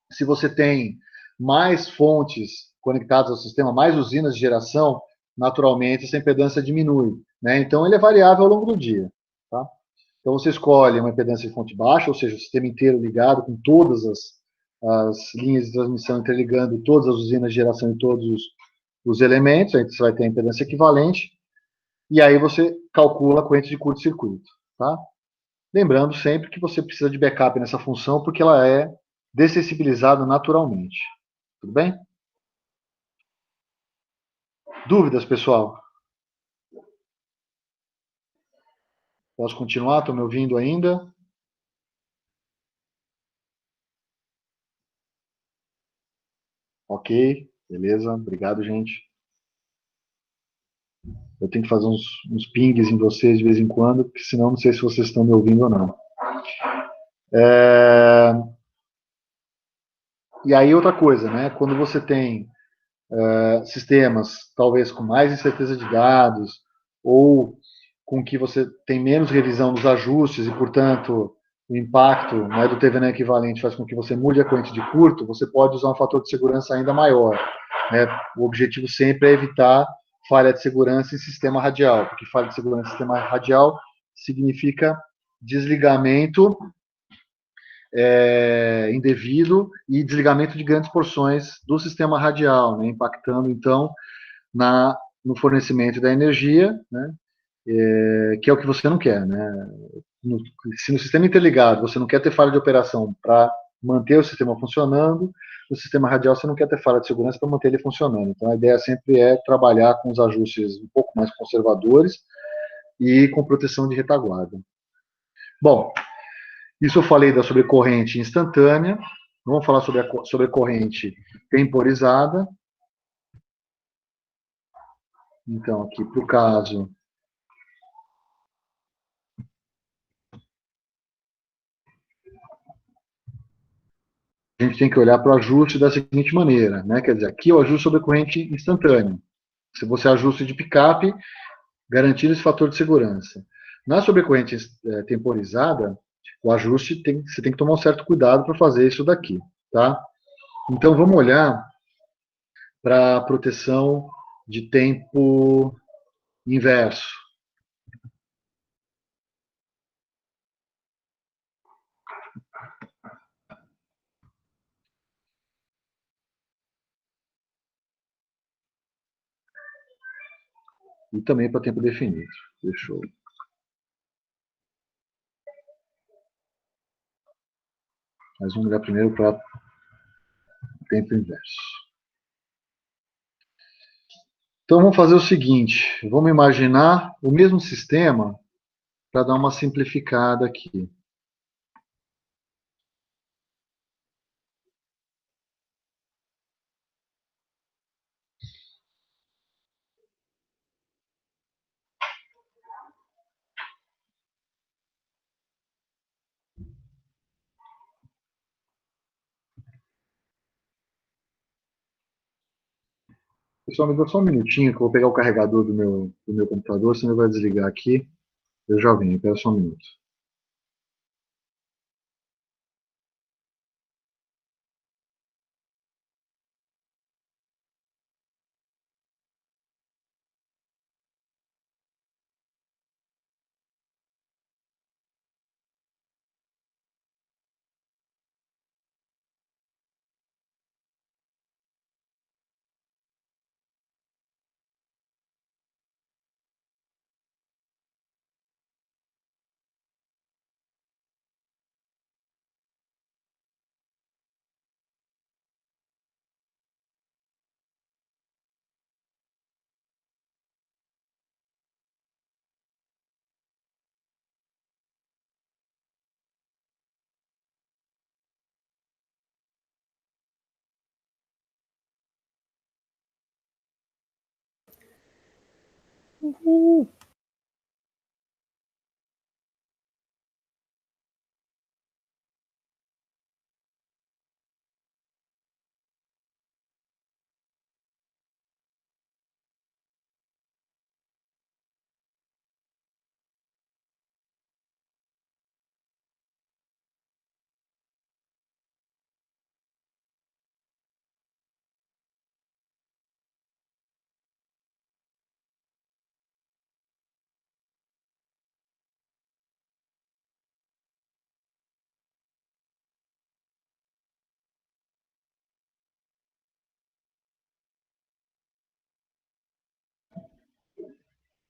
Se você tem mais fontes conectadas ao sistema, mais usinas de geração, naturalmente essa impedância diminui. Né? Então, ele é variável ao longo do dia. Tá? Então, você escolhe uma impedância de fonte baixa, ou seja, o sistema inteiro ligado com todas as linhas de transmissão interligando todas as usinas de geração e todos os elementos, aí você vai ter a impedância equivalente, e aí você calcula a corrente de curto-circuito. Tá? Lembrando sempre que você precisa de backup nessa função, porque ela é dessensibilizada naturalmente. Tudo bem? Dúvidas, pessoal? Posso continuar? Estão me ouvindo ainda? Ok, beleza. Obrigado, gente. Eu tenho que fazer uns pings em vocês de vez em quando, porque senão não sei se vocês estão me ouvindo ou não. E aí outra coisa, né? Quando você tem sistemas, talvez com mais incerteza de dados, ou com que você tem menos revisão dos ajustes e, portanto, o impacto, né, do TVN equivalente faz com que você mude a corrente de curto, você pode usar um fator de segurança ainda maior. Né? O objetivo sempre é evitar falha de segurança em sistema radial, porque falha de segurança em sistema radial significa desligamento indevido e desligamento de grandes porções do sistema radial, né, impactando, então, no fornecimento da energia, né, que é o que você não quer. Né? Se no sistema interligado você não quer ter falha de operação para manter o sistema funcionando, no sistema radial você não quer ter falha de segurança para manter ele funcionando. Então, a ideia sempre é trabalhar com os ajustes um pouco mais conservadores e com proteção de retaguarda. Bom, isso eu falei da sobrecorrente instantânea. Vamos falar sobre a sobrecorrente temporizada. Então, aqui, para o caso gente tem que olhar para o ajuste da seguinte maneira, né? Quer dizer, aqui é o ajuste sobre corrente instantâneo. Se você ajuste de picape, garantir esse fator de segurança. Na sobrecorrente temporizada, o ajuste você tem que tomar um certo cuidado para fazer isso daqui, tá? Então vamos olhar para a proteção de tempo inverso. E também para tempo definido. Fechou. Mas vamos olhar primeiro para tempo inverso. Então vamos fazer o seguinte, vamos imaginar o mesmo sistema para dar uma simplificada aqui. Pessoal, me dá só um minutinho que eu vou pegar o carregador do meu computador, senão ele vai desligar aqui. Eu já venho, espera só um minuto.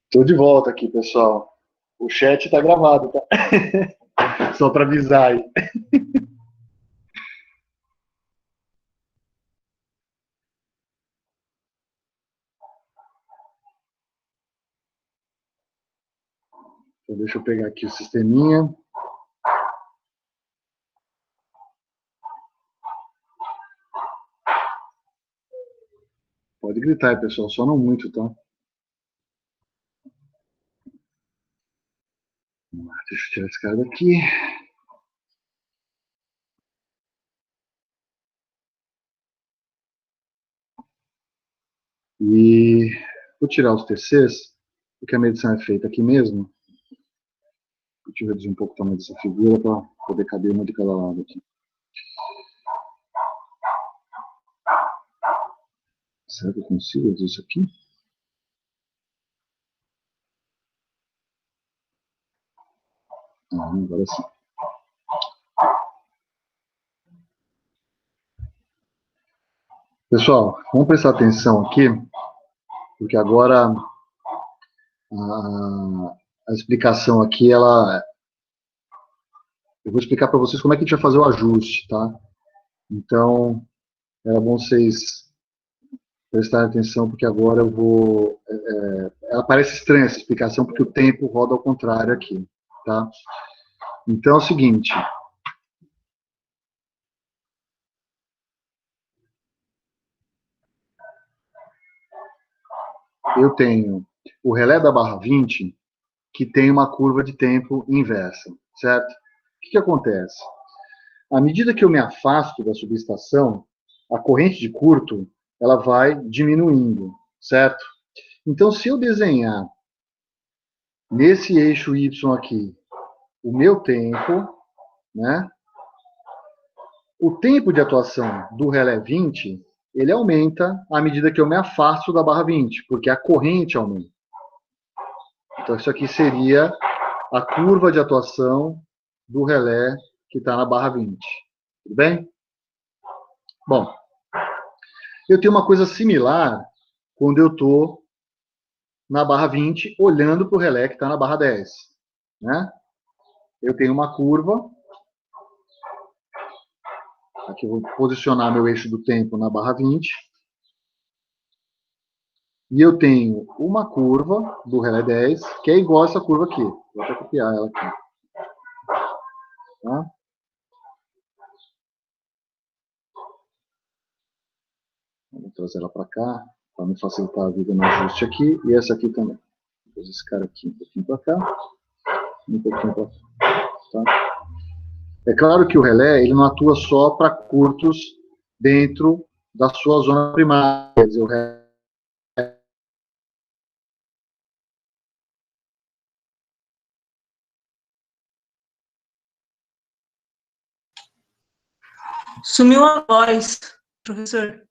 Estou de volta aqui, pessoal. O chat está gravado, tá? Só para avisar aí. Então, deixa eu pegar aqui o sisteminha. Pode gritar aí, pessoal, só não muito, tá? Vamos lá, deixa eu tirar esse cara daqui. E vou tirar os TCs, porque a medição é feita aqui mesmo. Deixa eu reduzir um pouco o tamanho dessa figura para poder caber uma de cada lado aqui. Será que eu consigo fazer isso aqui? Ah, agora sim. Pessoal, vamos prestar atenção aqui, porque agora a explicação aqui, eu vou explicar para vocês como é que a gente vai fazer o ajuste, tá? Então, é bom vocês prestarem atenção, porque agora eu vou... ela parece estranha essa explicação, porque o tempo roda ao contrário aqui, tá? Então é o seguinte... Eu tenho o relé da barra 20, que tem uma curva de tempo inversa, certo? O que acontece? À medida que eu me afasto da subestação, a corrente de curto ela vai diminuindo, certo? Então, se eu desenhar nesse eixo Y aqui o meu tempo, né? O tempo de atuação do relé 20, ele aumenta à medida que eu me afasto da barra 20, porque a corrente aumenta. Então, isso aqui seria a curva de atuação do relé que está na barra 20. Tudo bem? Bom, eu tenho uma coisa similar quando eu estou na barra 20, olhando para o relé que está na barra 10. Né? Eu tenho uma curva. Aqui eu vou posicionar meu eixo do tempo na barra 20. E eu tenho uma curva do relé 10, que é igual a essa curva aqui. Vou até copiar ela aqui. Tá? Vou trazer ela para cá, para me facilitar a vida no ajuste aqui. E essa aqui também. Vou fazer esse cara aqui um pouquinho para cá, um pouquinho para cá. Tá? É claro que o relé ele não atua só para curtos dentro da sua zona primária. Quer dizer, o relé Sumiu a voz, professor.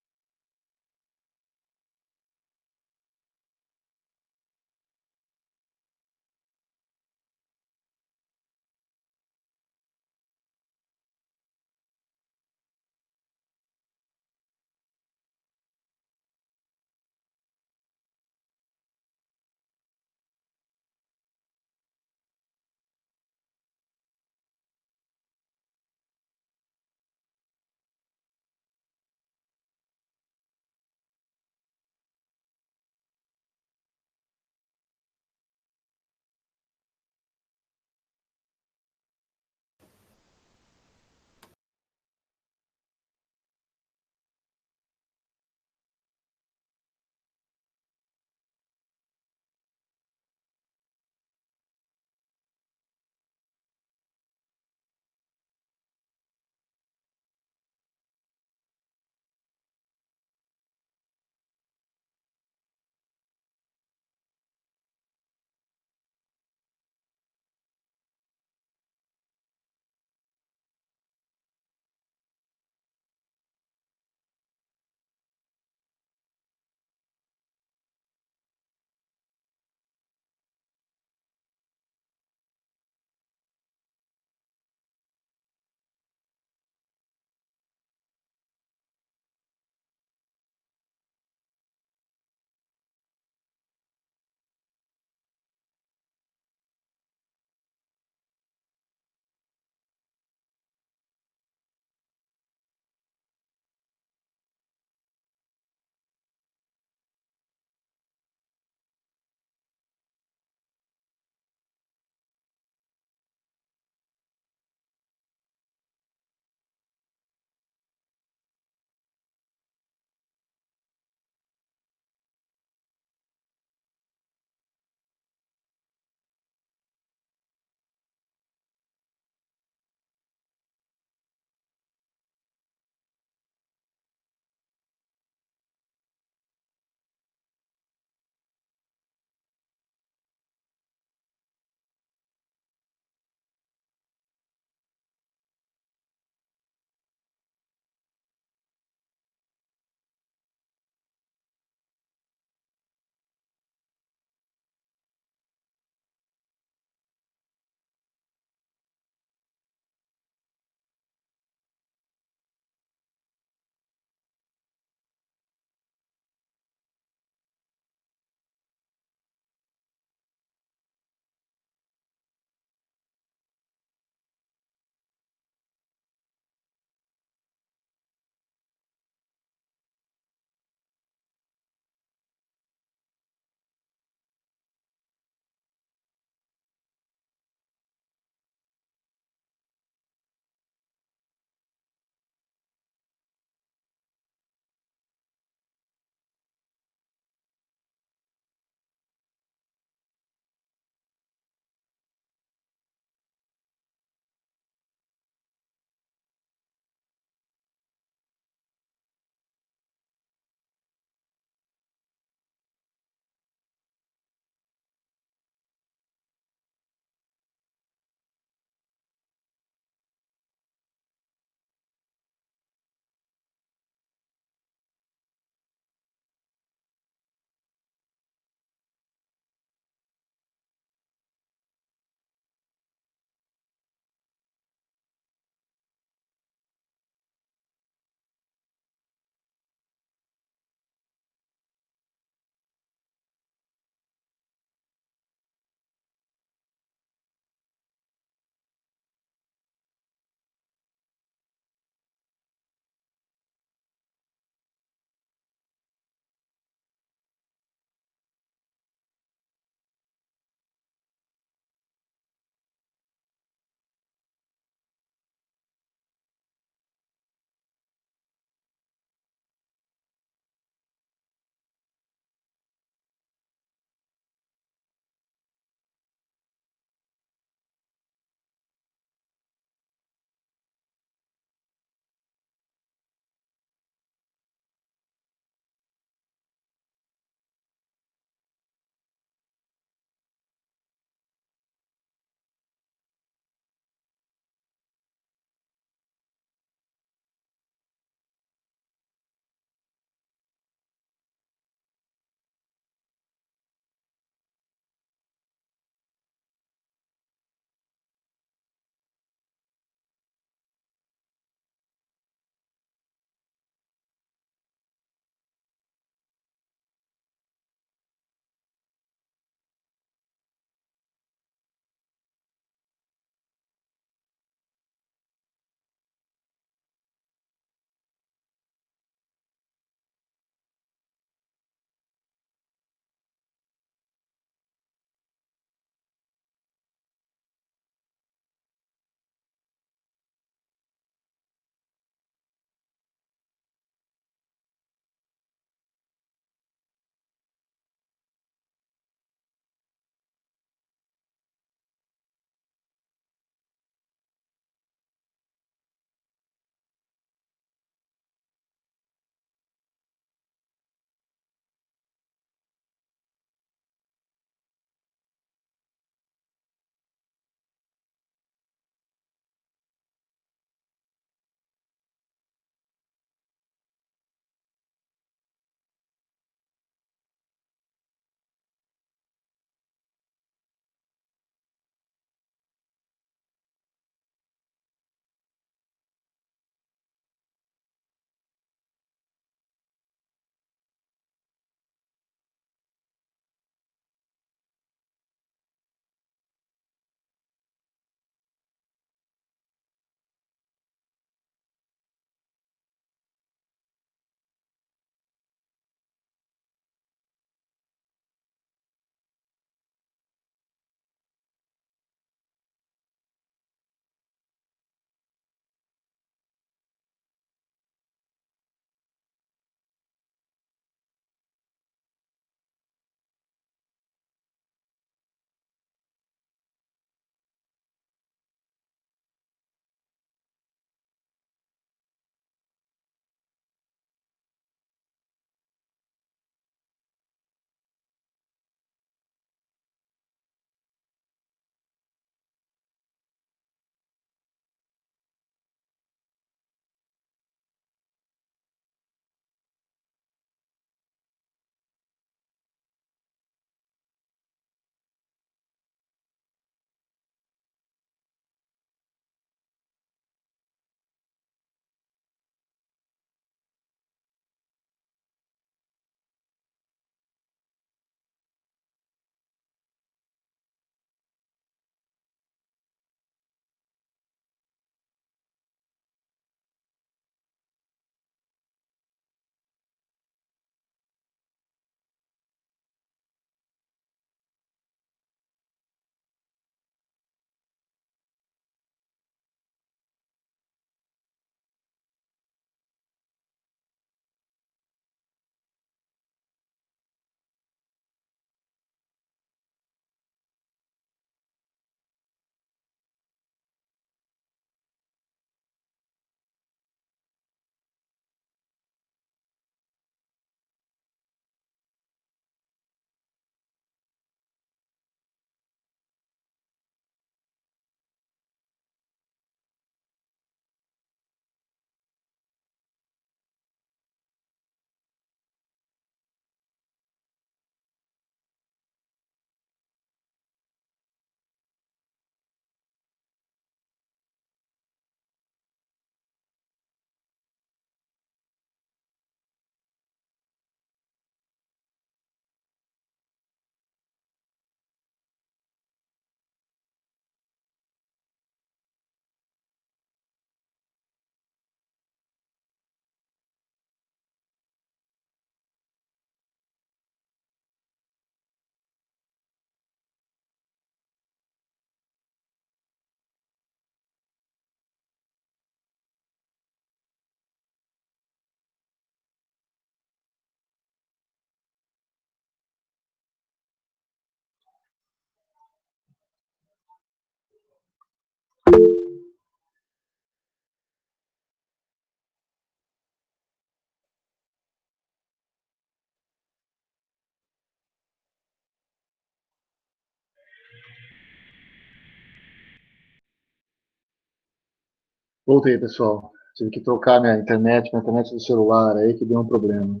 Voltei, pessoal. Tive que trocar minha internet do celular, aí que deu um problema.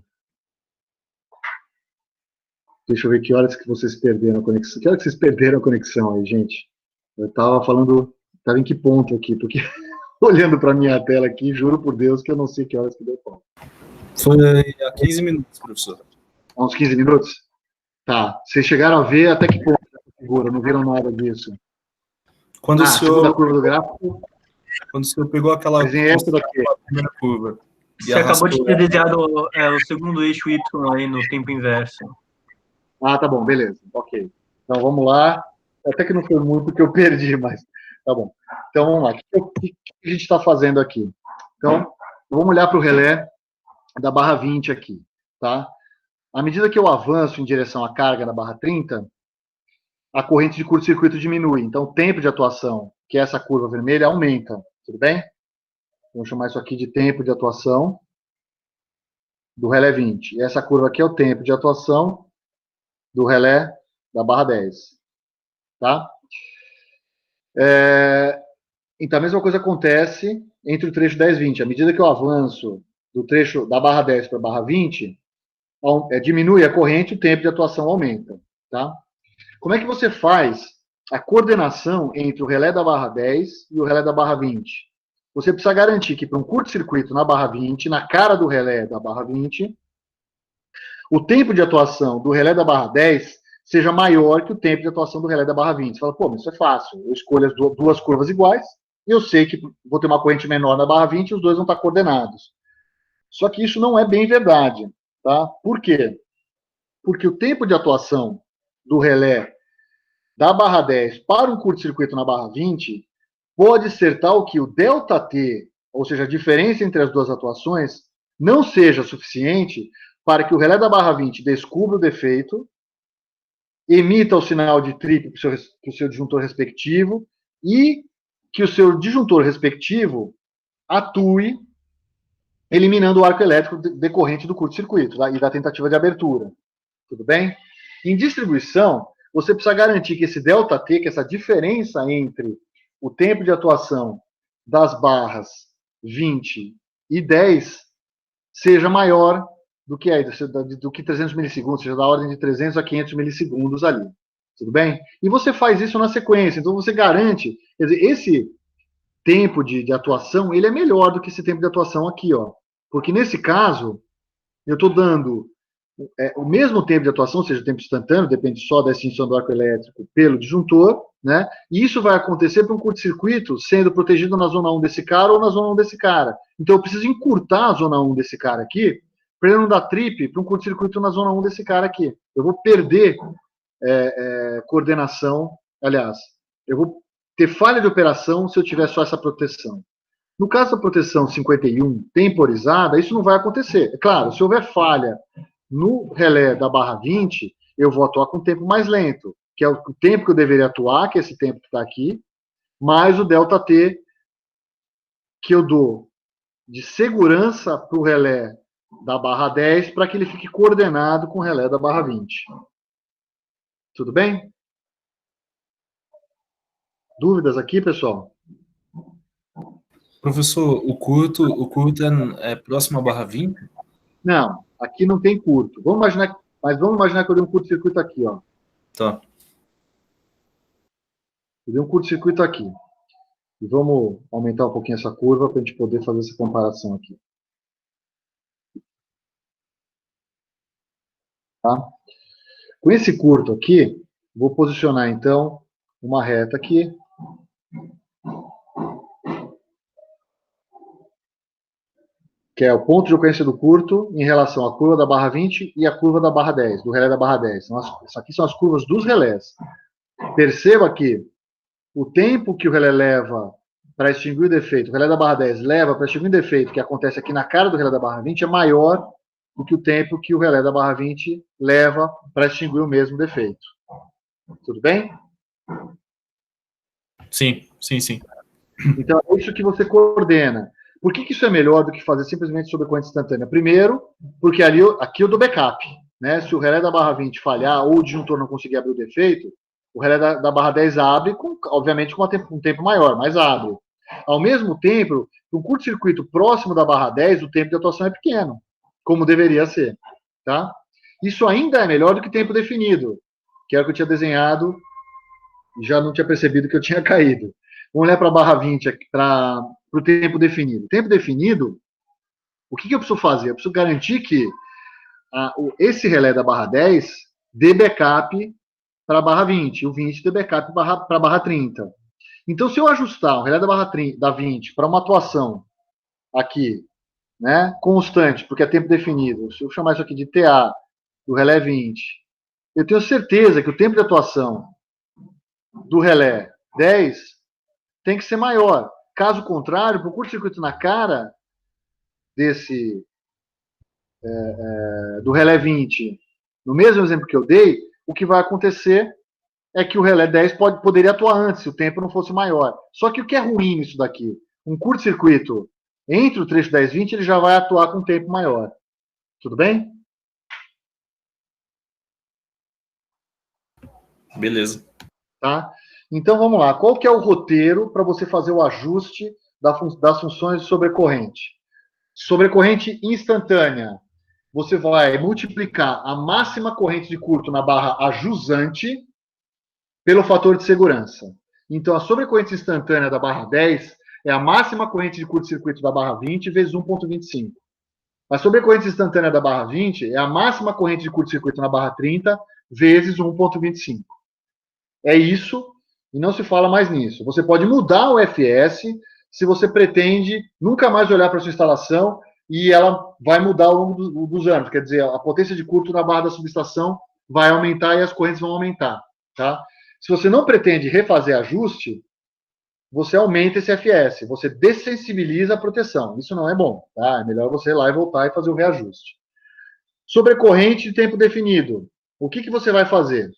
Deixa eu ver que horas que vocês perderam a conexão. Que horas que vocês perderam a conexão aí, gente? Eu estava falando, estava em que ponto aqui? Porque olhando para minha tela aqui, juro por Deus que eu não sei que horas que deu pau. Foi há 15 minutos, professor. Há uns 15 minutos? Tá. Vocês chegaram a ver até que ponto essa figura? Não viram nada disso? Quando o senhor, segunda curva do gráfico. Quando o senhor pegou aquela essa daqui. primeira curva. Você acabou de ter desenhado o segundo eixo Y aí no tempo inverso. Ah, tá bom, beleza. Ok. Então vamos lá. Até que não foi muito que eu perdi, mas tá bom. Então vamos lá. O que a gente está fazendo aqui? Então, vamos olhar para o relé da barra 20 aqui, tá? À medida que eu avanço em direção à carga na barra 30, a corrente de curto-circuito diminui. Então, o tempo de atuação, que é essa curva vermelha, aumenta. Tudo bem? Vamos chamar isso aqui de tempo de atuação do relé 20. E essa curva aqui é o tempo de atuação do relé da barra 10. Tá? Então, a mesma coisa acontece entre o trecho 10 e 20. À medida que eu avanço do trecho da barra 10 para a barra 20, diminui a corrente, o tempo de atuação aumenta. Tá? Como é que você faz a coordenação entre o relé da barra 10 e o relé da barra 20? Você precisa garantir que para um curto-circuito na barra 20, na cara do relé da barra 20, o tempo de atuação do relé da barra 10 seja maior que o tempo de atuação do relé da barra 20. Você fala, pô, mas isso é fácil. Eu escolho as duas curvas iguais, e eu sei que vou ter uma corrente menor na barra 20 e os dois vão estar coordenados. Só que isso não é bem verdade. Tá? Por quê? Porque o tempo de atuação do relé da barra 10 para um curto-circuito na barra 20 pode ser tal que o ΔT, ou seja, a diferença entre as duas atuações, não seja suficiente para que o relé da barra 20 descubra o defeito, emita o sinal de trip para o seu disjuntor respectivo e que o seu disjuntor respectivo atue eliminando o arco elétrico decorrente do curto-circuito, tá? E da tentativa de abertura. Tudo bem? Em distribuição, você precisa garantir que esse ΔT, que essa diferença entre o tempo de atuação das barras 20 e 10 seja maior do que 300 milissegundos, seja da ordem de 300 a 500 milissegundos ali. Tudo bem? E você faz isso na sequência. Então, você garante... Quer dizer, esse tempo de atuação, ele é melhor do que esse tempo de atuação aqui, ó. Porque, nesse caso, eu estou dando o mesmo tempo de atuação, ou seja, o tempo instantâneo, depende só da extinção do arco elétrico pelo disjuntor, né? E isso vai acontecer para um curto-circuito sendo protegido na zona 1 desse cara ou na zona 1 desse cara. Então, eu preciso encurtar a zona 1 desse cara aqui, para ele não dar trip para um curto-circuito na zona 1 desse cara aqui. Eu vou perder coordenação, aliás, eu vou ter falha de operação se eu tiver só essa proteção. No caso da proteção 51 temporizada, isso não vai acontecer. É claro, se houver falha no relé da barra 20, eu vou atuar com um tempo mais lento, que é o tempo que eu deveria atuar, que é esse tempo que está aqui, mais o ΔT que eu dou de segurança para o relé da barra 10 para que ele fique coordenado com o relé da barra 20. Tudo bem? Dúvidas aqui, pessoal? Professor, o curto é próximo à barra 20? Não, aqui não tem curto. Vamos imaginar que eu dei um curto-circuito aqui, ó. Tá. Eu dei um curto-circuito aqui. E vamos aumentar um pouquinho essa curva para a gente poder fazer essa comparação aqui. Tá? Com esse curto aqui, vou posicionar, então, uma reta aqui. Que é o ponto de ocorrência do curto em relação à curva da barra 20 e à curva da barra 10, do relé da barra 10. Então, isso aqui são as curvas dos relés. Perceba que o tempo que o relé leva para extinguir o defeito, o relé da barra 10 leva para extinguir o defeito que acontece aqui na cara do relé da barra 20 é maior do que o tempo que o relé da barra 20 leva para extinguir o mesmo defeito. Tudo bem? Sim, sim, sim. Então, é isso que você coordena. Por que isso é melhor do que fazer simplesmente sobrecorrente instantânea? Primeiro, porque aqui eu dou backup. Né? Se o relé da barra 20 falhar ou o disjuntor não conseguir abrir o defeito, o relé da barra 10 abre, obviamente com um tempo maior, mas abre. Ao mesmo tempo, no curto-circuito próximo da barra 10, o tempo de atuação é pequeno, como deveria ser. Tá? Isso ainda é melhor do que tempo definido, que era o que eu tinha desenhado e já não tinha percebido que eu tinha caído. Vamos olhar para a barra 20, para o tempo definido. Tempo definido, o que eu preciso fazer? Eu preciso garantir que esse relé da barra 10 dê backup para a barra 20, o 20 dê backup para a barra 30. Então, se eu ajustar o relé da 20 para uma atuação aqui, né, constante, porque é tempo definido, se eu chamar isso aqui de TA, do relé 20, eu tenho certeza que o tempo de atuação do relé 10 tem que ser maior. Caso contrário, para o curto-circuito na cara do relé 20, no mesmo exemplo que eu dei, o que vai acontecer é que o relé 10 poderia atuar antes, se o tempo não fosse maior. Só que o que é ruim nisso daqui? Um curto-circuito entre o trecho 10 e 20, ele já vai atuar com um tempo maior. Tudo bem? Beleza. Tá? Então, vamos lá. Qual que é o roteiro para você fazer o ajuste das funções de sobrecorrente? Sobrecorrente instantânea. Você vai multiplicar a máxima corrente de curto na barra ajusante pelo fator de segurança. Então, a sobrecorrente instantânea da barra 10 é a máxima corrente de curto-circuito da barra 20 vezes 1,25. A sobrecorrente instantânea da barra 20 é a máxima corrente de curto-circuito na barra 30 vezes 1,25. É isso, e não se fala mais nisso. Você pode mudar o FS se você pretende nunca mais olhar para a sua instalação e ela vai mudar ao longo dos anos. Quer dizer, a potência de curto na barra da subestação vai aumentar e as correntes vão aumentar. Tá? Se você não pretende refazer ajuste, você aumenta esse FS, você dessensibiliza a proteção. Isso não é bom. Tá? É melhor você ir lá e voltar e fazer o reajuste. Sobrecorrente de tempo definido. O que você vai fazer?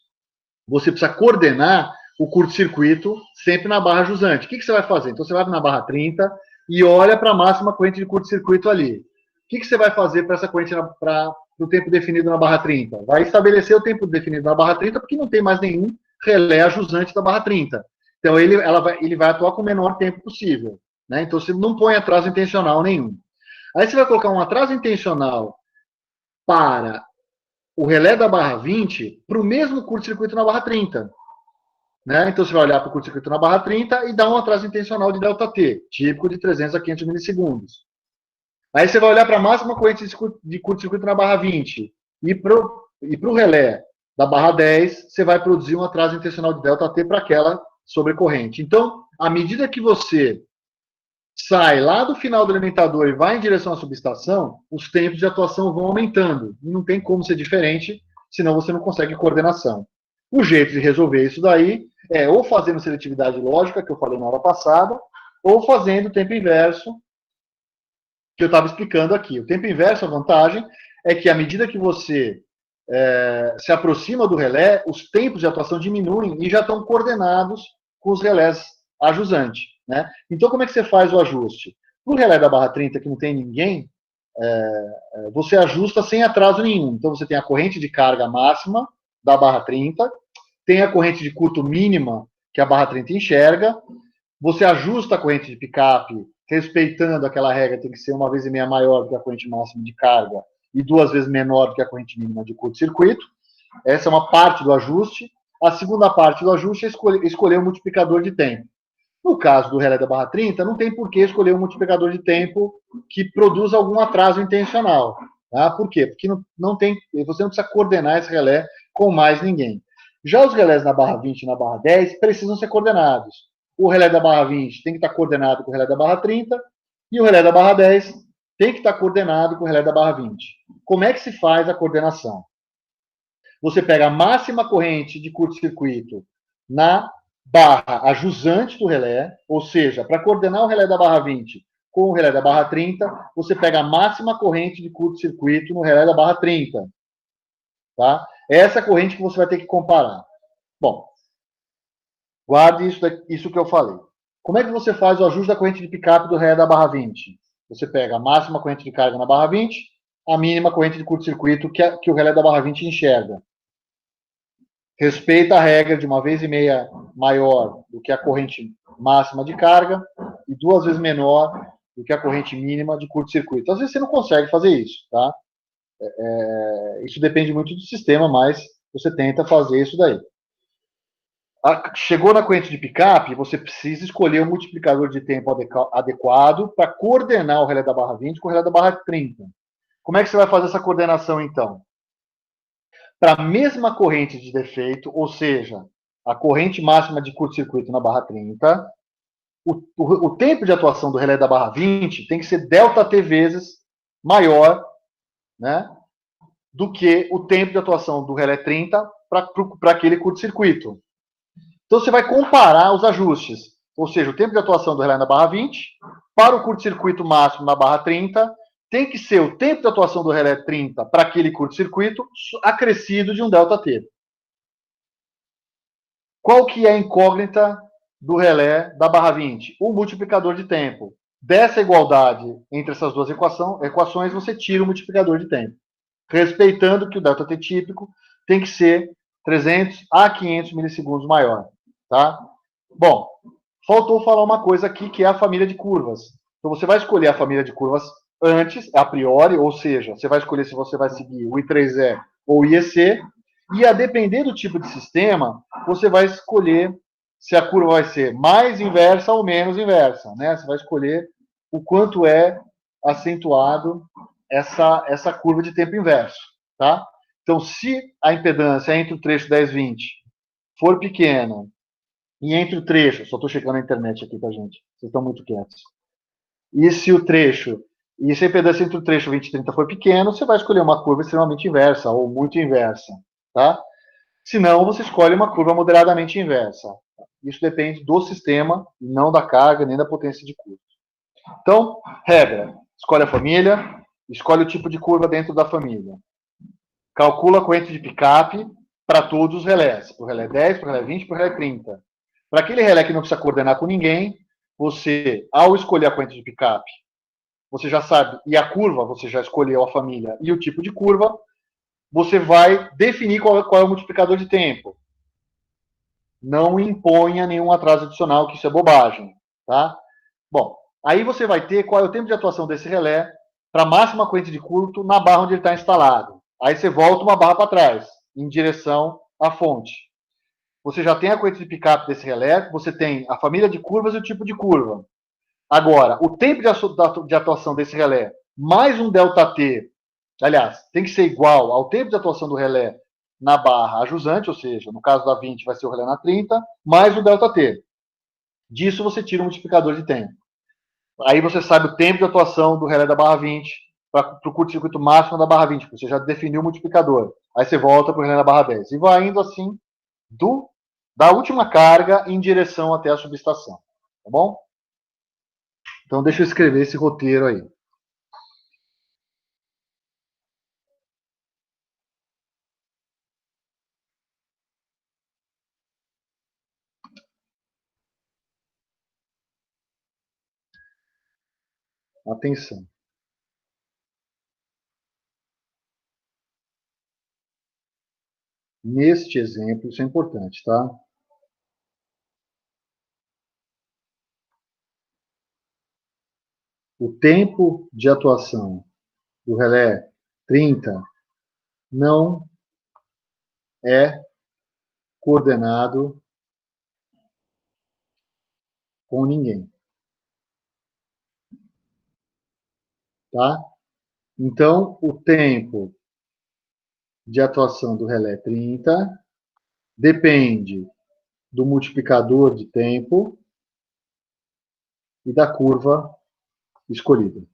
Você precisa coordenar o curto-circuito sempre na barra jusante. O que você vai fazer? Então, você vai na barra 30 e olha para a máxima corrente de curto-circuito ali. O que você vai fazer para essa corrente para o tempo definido na barra 30? Vai estabelecer o tempo definido na barra 30 porque não tem mais nenhum relé ajusante da barra 30. Então, ele vai atuar com o menor tempo possível. Né? Então, você não põe atraso intencional nenhum. Aí você vai colocar um atraso intencional para o relé da barra 20 para o mesmo curto-circuito na barra 30. Né? Então, você vai olhar para o curto-circuito na barra 30 e dar um atraso intencional de ΔT, típico de 300 a 500 milissegundos. Aí você vai olhar para a máxima corrente de curto-circuito na barra 20 e para o relé da barra 10, você vai produzir um atraso intencional de ΔT para aquela sobrecorrente. Então, à medida que você sai lá do final do alimentador e vai em direção à subestação, os tempos de atuação vão aumentando. E não tem como ser diferente, senão você não consegue coordenação. O jeito de resolver isso daí é ou fazendo seletividade lógica, que eu falei na aula passada, ou fazendo o tempo inverso, que eu estava explicando aqui. O tempo inverso, a vantagem é que à medida que você se aproxima do relé, os tempos de atuação diminuem e já estão coordenados com os relés ajusantes. Né? Então, como é que você faz o ajuste? No relé da barra 30, que não tem ninguém, você ajusta sem atraso nenhum. Então, você tem a corrente de carga máxima da barra 30, tem a corrente de curto mínima, que a barra 30 enxerga, você ajusta a corrente de picape, respeitando aquela regra, tem que ser 1,5 vezes maior do que a corrente máxima de carga e 2 vezes menor do que a corrente mínima de curto-circuito. Essa é uma parte do ajuste. A segunda parte do ajuste é escolher o multiplicador de tempo. No caso do relé da barra 30, não tem por que escolher um multiplicador de tempo que produza algum atraso intencional. Tá? Por quê? Porque você não precisa coordenar esse relé com mais ninguém. Já os relés na barra 20 e na barra 10 precisam ser coordenados. O relé da barra 20 tem que estar coordenado com o relé da barra 30 e o relé da barra 10 tem que estar coordenado com o relé da barra 20. Como é que se faz a coordenação? Você pega a máxima corrente de curto-circuito na barra ajusante do relé, ou seja, para coordenar o relé da barra 20 com o relé da barra 30, você pega a máxima corrente de curto-circuito no relé da barra 30. Tá? Essa é a corrente que você vai ter que comparar. Bom, guarde isso que eu falei. Como é que você faz o ajuste da corrente de picape do relé da barra 20? Você pega a máxima corrente de carga na barra 20, a mínima corrente de curto-circuito que o relé da barra 20 enxerga. Respeita a regra de 1,5 vezes maior do que a corrente máxima de carga e 2 vezes menor do que a corrente mínima de curto-circuito. Às vezes você não consegue fazer isso, tá? Isso depende muito do sistema, mas você tenta fazer isso daí. Chegou na corrente de picape, você precisa escolher um multiplicador de tempo adequado para coordenar o relé da barra 20 com o relé da barra 30. Como é que você vai fazer essa coordenação, então? Para a mesma corrente de defeito, ou seja, a corrente máxima de curto-circuito na barra 30, o tempo de atuação do relé da barra 20 tem que ser ΔT vezes maior, né, do que o tempo de atuação do relé 30 para aquele curto-circuito. Então, você vai comparar os ajustes, ou seja, o tempo de atuação do relé na barra 20 para o curto-circuito máximo na barra 30 tem que ser o tempo de atuação do relé 30 para aquele curto-circuito acrescido de um ΔT. Qual que é a incógnita do relé da barra 20? O multiplicador de tempo. Dessa igualdade entre essas duas equações, você tira o multiplicador de tempo, respeitando que o ΔT típico tem que ser 300 a 500 milissegundos maior. Tá? Bom, faltou falar uma coisa aqui, que é a família de curvas. Então, você vai escolher a família de curvas antes, a priori, ou seja, você vai escolher se você vai seguir o I3E ou o IEC, e a depender do tipo de sistema, você vai escolher se a curva vai ser mais inversa ou menos inversa, né? Você vai escolher o quanto é acentuado essa curva de tempo inverso, tá? Então, se a impedância entre o trecho 10-20 for pequena e entre o trecho, só estou checando a internet aqui, tá, gente? Vocês estão muito quietos. E se a impedância entre o trecho 20 e 30 for pequeno, você vai escolher uma curva extremamente inversa ou muito inversa, tá? Se não, você escolhe uma curva moderadamente inversa. Isso depende do sistema, não da carga, nem da potência de curva. Então, regra: escolhe a família, escolhe o tipo de curva dentro da família. Calcula a corrente de picape para todos os relés, para o relé 10, para o relé 20, para o relé 30. Para aquele relé que não precisa coordenar com ninguém, você, ao escolher a corrente de picape, você já sabe, e a curva, você já escolheu a família e o tipo de curva, você vai definir qual é o multiplicador de tempo. Não imponha nenhum atraso adicional, que isso é bobagem, tá? Bom, aí você vai ter qual é o tempo de atuação desse relé para a máxima corrente de curto na barra onde ele está instalado. Aí você volta uma barra para trás, em direção à fonte. Você já tem a corrente de picape desse relé, você tem a família de curvas e o tipo de curva. Agora, o tempo de atuação desse relé, mais um ΔT, aliás, tem que ser igual ao tempo de atuação do relé na barra ajusante, ou seja, no caso da 20 vai ser o relé na 30, mais o ΔT. Disso você tira o multiplicador de tempo. Aí você sabe o tempo de atuação do relé da barra 20 para o curto-circuito máximo da barra 20, você já definiu o multiplicador. Aí você volta para o relé da barra 10. E vai indo assim da última carga em direção até a subestação. Tá bom? Então, deixa eu escrever esse roteiro aí. Atenção. Neste exemplo, isso é importante, tá? O tempo de atuação do relé 30 não é coordenado com ninguém, tá? Então, o tempo de atuação do relé 30 depende do multiplicador de tempo e da curva escolhida.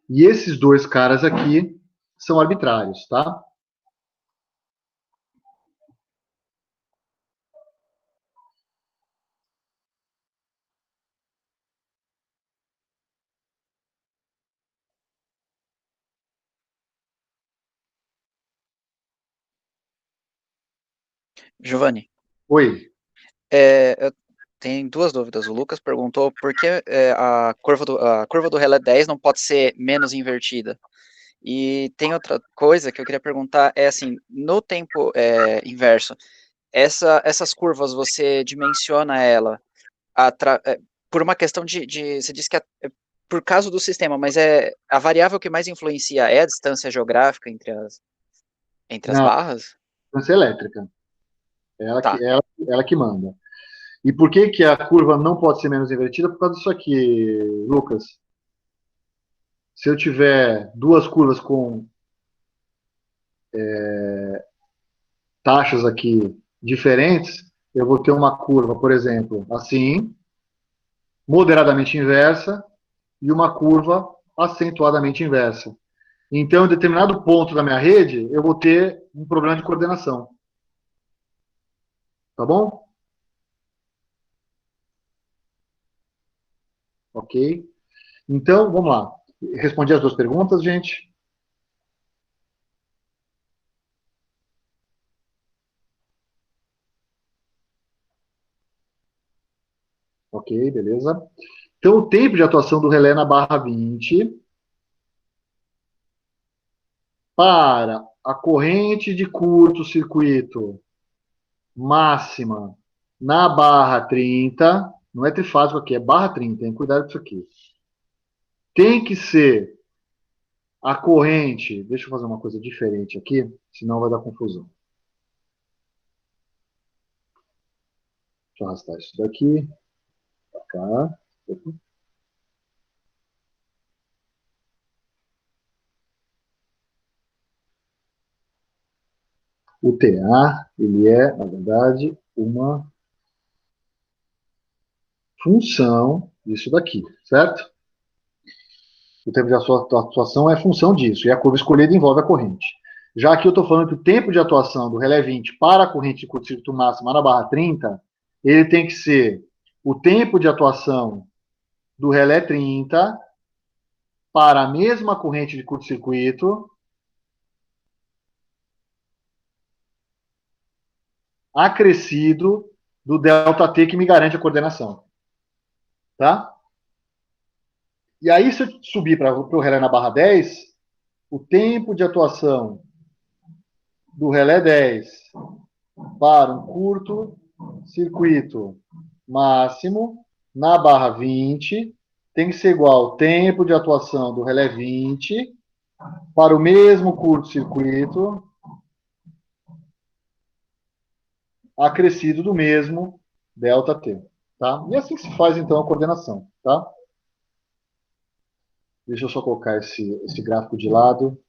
E esses dois caras aqui são arbitrários, tá? Giovanni, Oi. Tem duas dúvidas. O Lucas perguntou por que a curva do relé 10 não pode ser menos invertida. E tem outra coisa que eu queria perguntar, é assim, no tempo inverso, essas curvas você dimensiona ela por uma questão você disse que é por causa do sistema, mas a variável que mais influencia é a distância geográfica entre as Não, barras? distância elétrica. Ela que, Tá, ela que manda. E por que que a curva não pode ser menos invertida? Por causa disso aqui, Lucas. Se eu tiver duas curvas com taxas aqui diferentes, eu vou ter uma curva, por exemplo, assim, moderadamente inversa, e uma curva acentuadamente inversa. Então, em determinado ponto da minha rede, eu vou ter um problema de coordenação. Tá bom? Ok? Então, vamos lá. Respondi as duas perguntas, gente. Ok, beleza. Então, o tempo de atuação do relé na barra 20 para a corrente de curto-circuito máxima na barra 30, não é trifásico aqui, é barra 30, hein? Cuidado com isso aqui. Tem que ser a corrente, deixa eu fazer uma coisa diferente aqui, senão vai dar confusão. Deixa eu arrastar isso daqui, para cá. O TA, ele é, na verdade, uma função disso daqui, certo? O tempo de atuação é função disso, e a curva escolhida envolve a corrente. Já aqui eu estou falando que o tempo de atuação do relé 20 para a corrente de curto-circuito máxima na barra 30, ele tem que ser o tempo de atuação do relé 30 para a mesma corrente de curto-circuito acrescido do ΔT que me garante a coordenação. Tá? E aí, se eu subir para o relé na barra 10, o tempo de atuação do relé 10 para um curto circuito máximo na barra 20 tem que ser igual ao tempo de atuação do relé 20 para o mesmo curto-circuito acrescido do mesmo ΔT. Tá? E assim que se faz, então, a coordenação. Tá? Deixa eu só colocar esse gráfico de lado,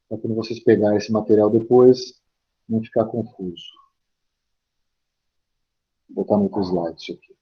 para quando vocês pegarem esse material depois, não ficar confuso. Vou botar no outro slide isso aqui.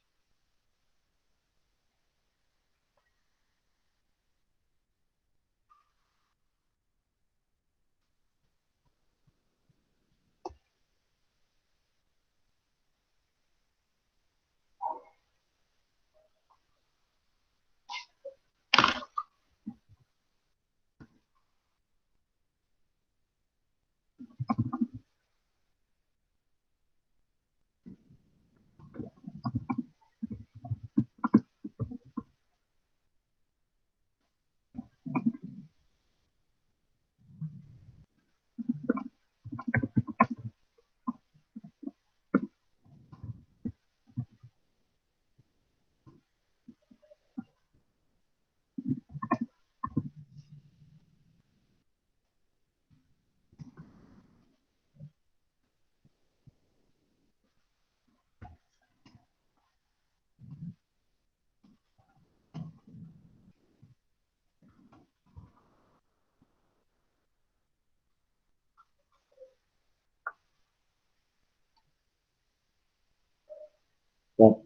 Bom,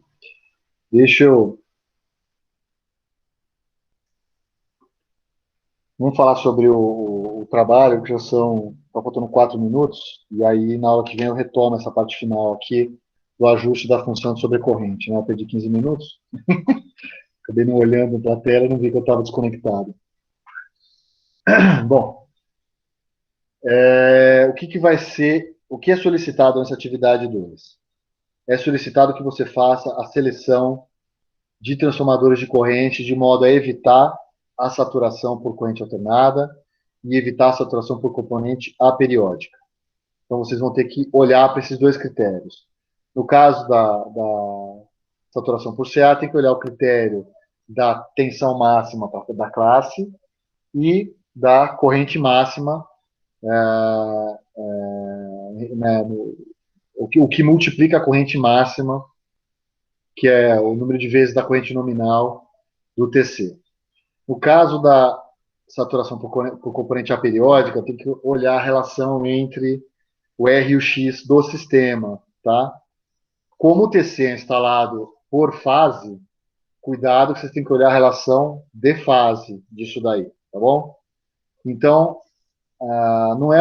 deixa eu... Vamos falar sobre o trabalho, que já são... Está faltando 4 minutos, e aí na aula que vem eu retomo essa parte final aqui do ajuste da função de sobrecorrente. Né? Eu perdi 15 minutos, acabei não olhando para a tela e não vi que eu estava desconectado. Bom, o que vai ser... O que é solicitado nessa atividade 2? é solicitado que você faça a seleção de transformadores de corrente de modo a evitar a saturação por corrente alternada e evitar a saturação por componente aperiódica. Então, vocês vão ter que olhar para esses dois critérios. No caso da saturação por CA, tem que olhar o critério da tensão máxima da classe e da corrente máxima, né, o que multiplica a corrente máxima, que é o número de vezes da corrente nominal do TC. No caso da saturação por componente aperiódica, tem que olhar a relação entre o R e o X do sistema, tá? Como o TC é instalado por fase, cuidado que vocês têm que olhar a relação de fase disso daí, tá bom? Então, não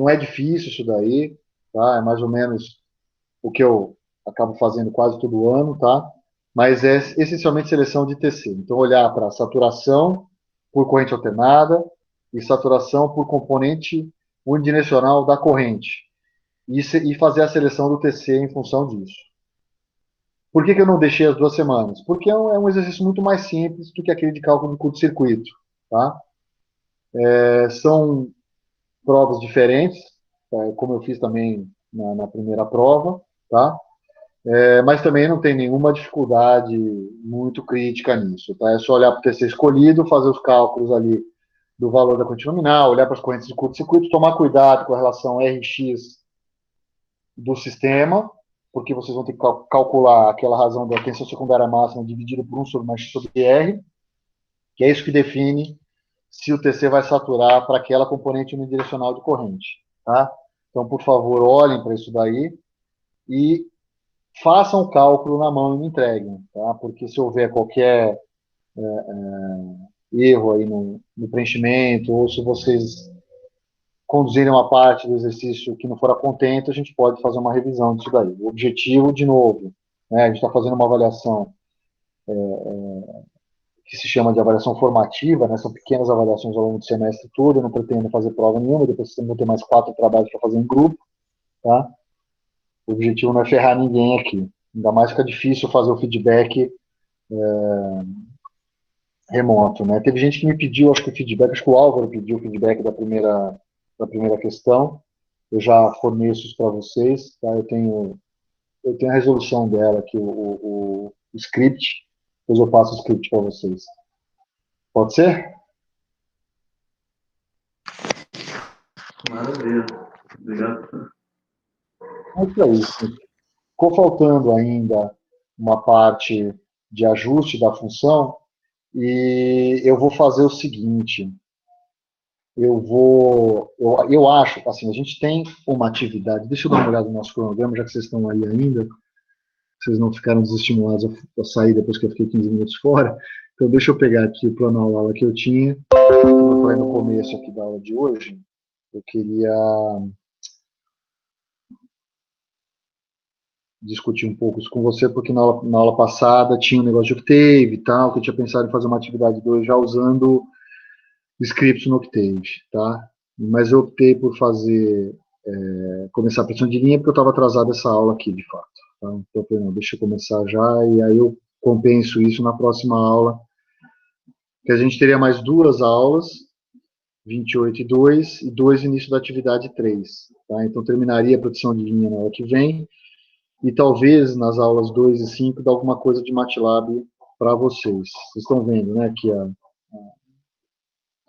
é difícil isso daí, tá? É mais ou menos o que eu acabo fazendo quase todo ano, tá? Mas é essencialmente seleção de TC. Então, olhar para saturação por corrente alternada e saturação por componente unidirecional da corrente. E fazer a seleção do TC em função disso. Por que eu não deixei as 2 semanas? Porque é um exercício muito mais simples do que aquele de cálculo de curto-circuito, tá? São provas diferentes, como eu fiz também na primeira prova, tá? Mas também não tem nenhuma dificuldade muito crítica nisso, tá? É só olhar para o TC escolhido, fazer os cálculos ali do valor da corrente nominal, olhar para as correntes de curto-circuito, tomar cuidado com a relação RX do sistema, porque vocês vão ter que calcular aquela razão da tensão secundária máxima dividida por 1 sobre X sobre R, que é isso que define se o TC vai saturar para aquela componente unidirecional de corrente, tá? Então, por favor, olhem para isso daí e façam o cálculo na mão e me entreguem, tá? Porque se houver qualquer erro aí no preenchimento, ou se vocês conduzirem uma parte do exercício que não for a contento, a gente pode fazer uma revisão disso daí. O objetivo, de novo, né, a gente está fazendo uma avaliação que se chama de avaliação formativa, né, são pequenas avaliações ao longo do semestre todo, eu não pretendo fazer prova nenhuma, depois vocês vão ter mais 4 trabalhos para fazer em grupo, tá? O objetivo não é ferrar ninguém aqui, ainda mais fica difícil fazer o feedback remoto, né? Teve gente que me pediu, acho que o Álvaro pediu o feedback da primeira questão, eu já forneço isso para vocês, tá? Eu tenho a resolução dela aqui, o script, depois eu passo o script para vocês. Pode ser? Maravilha. Obrigado. Então é isso. Ficou faltando ainda uma parte de ajuste da função, e eu vou fazer o seguinte, eu acho, assim, a gente tem uma atividade, deixa eu dar uma olhada no nosso cronograma, já que vocês estão aí ainda, vocês não ficaram desestimulados a sair depois que eu fiquei 15 minutos fora, então deixa eu pegar aqui o plano de aula que eu tinha, como eu falei no começo aqui da aula de hoje, eu queria discutir um pouco isso com você, porque na aula passada tinha um negócio de Octave e tal, que eu tinha pensado em fazer uma atividade 2 já usando scripts no Octave, tá? Mas eu optei por fazer, começar a pressão de linha, porque eu estava atrasado essa aula aqui, de fato. Tá? Então eu falei, não, deixa eu começar já, e aí eu compenso isso na próxima aula, que a gente teria mais 2 aulas, 28 e 2, e 2 início da atividade 3. Tá? Então terminaria a produção de linha na aula que vem, e talvez nas aulas 2 e 5 dar alguma coisa de MATLAB para vocês. Vocês estão vendo, né, aqui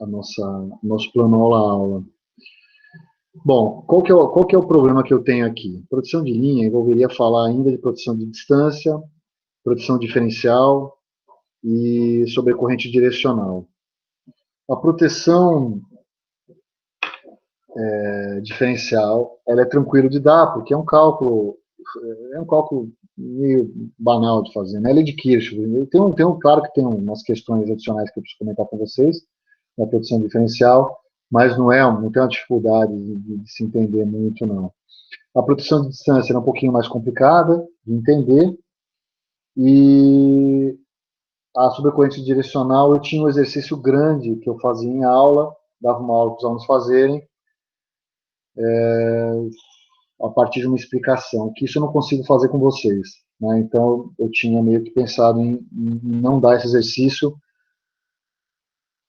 nosso plano aula-aula. Bom, qual que é o problema que eu tenho aqui? Produção de linha envolveria falar ainda de produção de distância, produção diferencial e sobrecorrente direcional. A proteção diferencial, ela é tranquilo de dar, porque é um cálculo meio banal de fazer, né? Ela é de Kirchhoff. Claro que tem umas questões adicionais que eu preciso comentar com vocês, na produção diferencial, mas não tem uma dificuldade de se entender muito, não. A produção de distância era um pouquinho mais complicada de entender, e a sobrecorrente direcional, eu tinha um exercício grande que eu fazia em aula, dava uma aula para os alunos fazerem, a partir de uma explicação, que isso eu não consigo fazer com vocês, né? Então, eu tinha meio que pensado em não dar esse exercício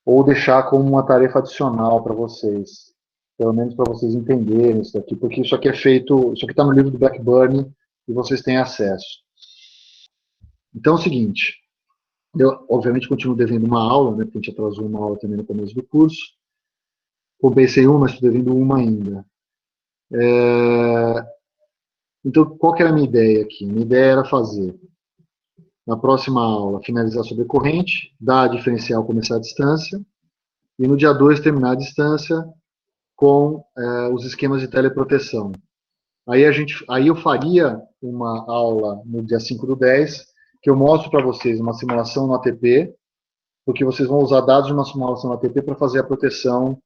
ou deixar como uma tarefa adicional para vocês, pelo menos para vocês entenderem isso aqui, porque isso aqui é feito, isso aqui está no livro do Blackburn e vocês têm acesso. Então é o seguinte, eu obviamente continuo devendo uma aula, né, porque a gente atrasou uma aula também no começo do curso, compensei uma, mas estou devendo uma ainda. Então, qual que era a minha ideia aqui? Minha ideia era fazer, na próxima aula, finalizar sobre corrente, dar a diferencial, começar a distância, e no dia 2 terminar a distância com os esquemas de teleproteção. Aí eu faria uma aula no dia 5/10, que eu mostro para vocês uma simulação no ATP, porque vocês vão usar dados de uma simulação no ATP para fazer a proteção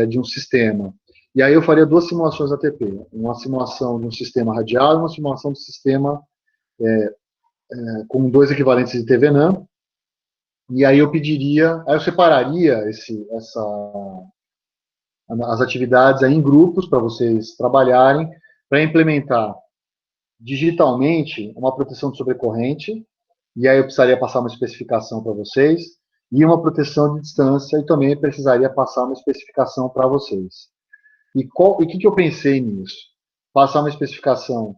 de um sistema. E aí eu faria 2 simulações ATP, uma simulação de um sistema radial e uma simulação de sistema com 2 equivalentes de TVNAM, e aí eu pediria, aí eu separaria as atividades aí em grupos para vocês trabalharem, para implementar digitalmente uma proteção de sobrecorrente, e aí eu precisaria passar uma especificação para vocês, e uma proteção de distância, e também precisaria passar uma especificação para vocês. E o que eu pensei nisso? Passar uma especificação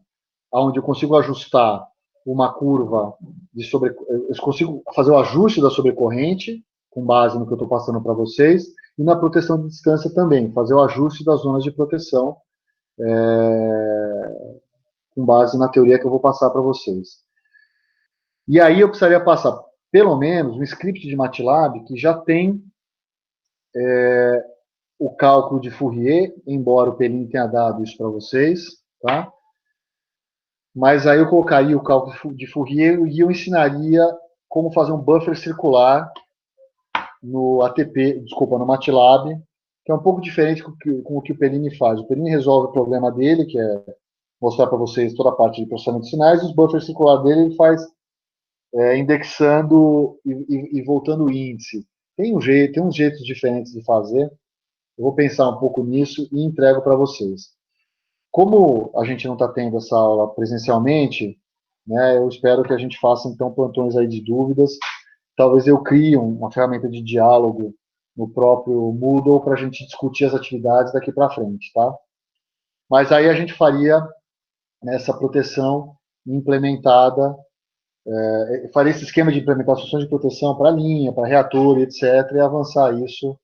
onde eu consigo ajustar uma curva eu consigo fazer o ajuste da sobrecorrente, com base no que eu estou passando para vocês, e na proteção de distância também, fazer o ajuste das zonas de proteção, com base na teoria que eu vou passar para vocês. E aí eu precisaria passar, pelo menos, um script de MATLAB que já tem o cálculo de Fourier, embora o Pelin tenha dado isso para vocês, tá? Mas aí eu colocaria o cálculo de Fourier e eu ensinaria como fazer um buffer circular no ATP, desculpa, no MATLAB, que é um pouco diferente com o que o Pelin faz. O Pelin resolve o problema dele, que é mostrar para vocês toda a parte de processamento de sinais, e os buffers circular dele ele faz indexando e voltando o índice. Tem uns jeitos diferentes de fazer. Eu vou pensar um pouco nisso e entrego para vocês. Como a gente não está tendo essa aula presencialmente, né, eu espero que a gente faça, então, plantões aí de dúvidas. Talvez eu crie uma ferramenta de diálogo no próprio Moodle para a gente discutir as atividades daqui para frente, tá? Mas aí a gente faria essa proteção implementada, faria esse esquema de implementar soluções de proteção para linha, para reator, etc., e avançar isso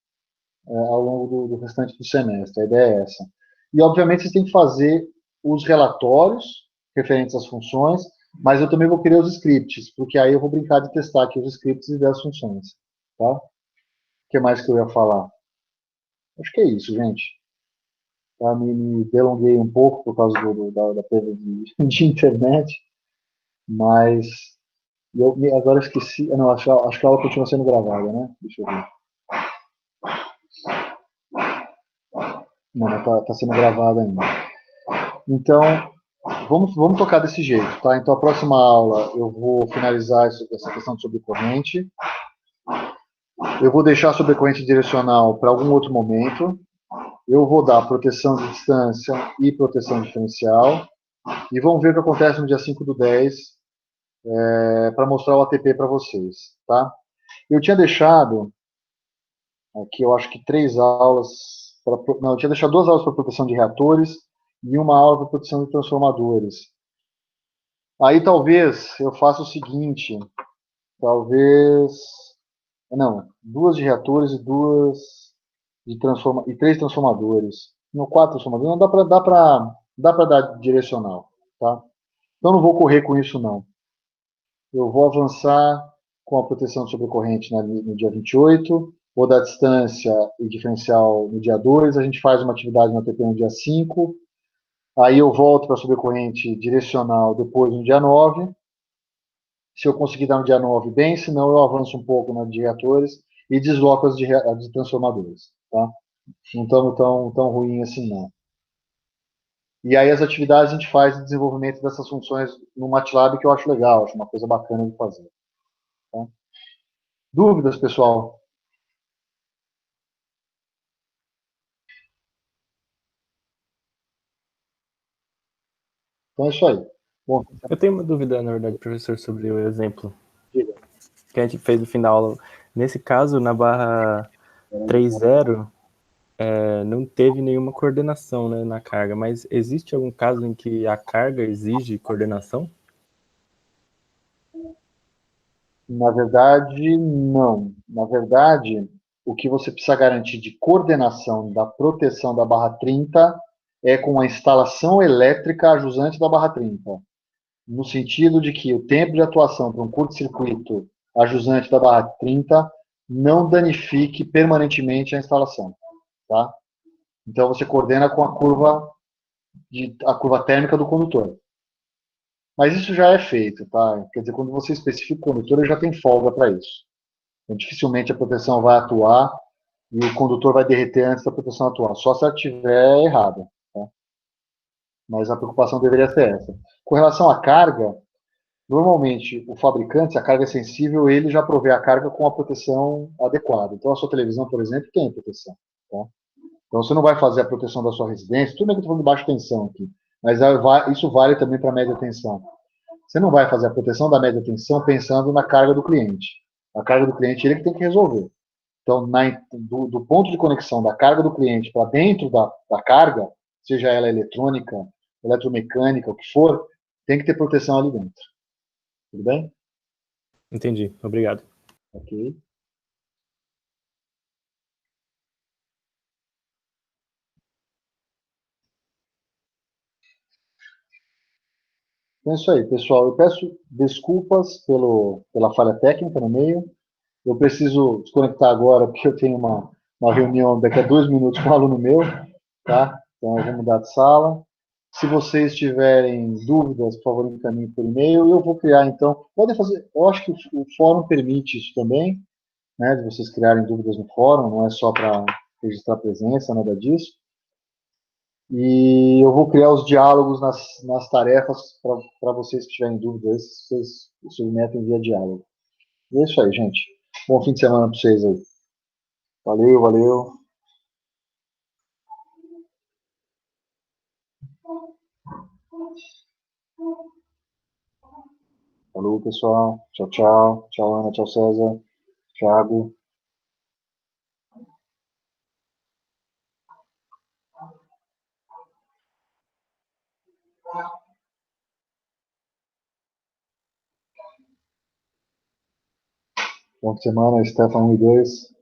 ao longo do restante do semestre. A ideia é essa. E, obviamente, vocês têm que fazer os relatórios referentes às funções, mas eu também vou querer os scripts, porque aí eu vou brincar de testar aqui os scripts e ver as funções. Tá? O que mais que eu ia falar? Acho que é isso, gente. Tá? Me delonguei um pouco por causa da perda de internet, mas agora esqueci. Não, acho que a aula continua sendo gravada, né? Deixa eu ver. Não, está sendo gravada ainda. Então, vamos tocar desse jeito, tá? Então, a próxima aula eu vou finalizar essa questão de sobrecorrente. Eu vou deixar a sobrecorrente direcional para algum outro momento. Eu vou dar proteção de distância e proteção diferencial. E vamos ver o que acontece no dia 5/10 para mostrar o ATP para vocês, tá? Eu tinha deixado aqui, eu acho que 3 aulas... Não, eu tinha deixado 2 aulas para proteção de reatores e uma aula para proteção de transformadores. Aí talvez eu faça o seguinte, não, 2 de reatores e 3 transformadores. Não, 4 transformadores, não dá para dar direcional, tá? Então não vou correr com isso não. Eu vou avançar com a proteção sobre corrente no dia 28, vou dar distância e diferencial no dia 2, a gente faz uma atividade no ATP no dia 5, aí eu volto para a sobrecorrente direcional depois no dia 9. Se eu conseguir dar no dia 9, bem, senão eu avanço um pouco na de reatores e desloco as de transformadores. Tá? Não estamos tão ruim assim, não. E aí as atividades a gente faz de desenvolvimento dessas funções no MATLAB, que eu acho legal, acho uma coisa bacana de fazer. Tá? Dúvidas, pessoal? Então é isso aí. Bom, Eu tenho uma dúvida, na verdade, professor, sobre o exemplo diga. que a gente fez no fim da aula. Nesse caso, na barra 3.0, não teve nenhuma coordenação, né, na carga, mas existe algum caso em que a carga exige coordenação? Na verdade, não. Na verdade, o que você precisa garantir de coordenação da proteção da barra 30 é com a instalação elétrica ajusante da barra 30. No sentido de que o tempo de atuação para um curto-circuito ajusante da barra 30 não danifique permanentemente a instalação. Tá? Então, você coordena com a curva térmica do condutor. Mas isso já é feito, tá? Quer dizer, quando você especifica o condutor, ele já tem folga para isso. Então, dificilmente a proteção vai atuar e o condutor vai derreter antes da proteção atuar, só se ela estiver errada. Tá? Mas a preocupação deveria ser essa. Com relação à carga, normalmente o fabricante, se a carga é sensível, ele já provê a carga com a proteção adequada. Então, a sua televisão, por exemplo, tem proteção. Tá? Então, você não vai fazer a proteção da sua residência, tudo bem que eu estou falando de baixa tensão aqui, mas isso vale também para a média tensão. Você não vai fazer a proteção da média tensão pensando na carga do cliente. A carga do cliente ele que tem que resolver. Então, do ponto de conexão da carga do cliente para dentro da carga, seja ela eletrônica, eletromecânica, o que for, tem que ter proteção ali dentro. Tudo bem? Entendi, obrigado. Ok. Então é isso aí, pessoal. Eu peço desculpas pela falha técnica no meio. Eu preciso desconectar agora, porque eu tenho uma reunião daqui a 2 minutos com um aluno meu, tá? Então eu vou mudar de sala. Se vocês tiverem dúvidas, por favor, encaminhem por e-mail. Eu vou criar, então, podem fazer, eu acho que o fórum permite isso também, né, de vocês criarem dúvidas no fórum, não é só para registrar presença, nada disso. E eu vou criar os diálogos nas tarefas para vocês que tiverem dúvidas, vocês submetem via diálogo. E é isso aí, gente. Bom fim de semana para vocês aí. Valeu, valeu. Falou, pessoal. Tchau, tchau. Tchau, Ana. Tchau, César. Thiago. Bom fim de semana, Stefan 1 e 2.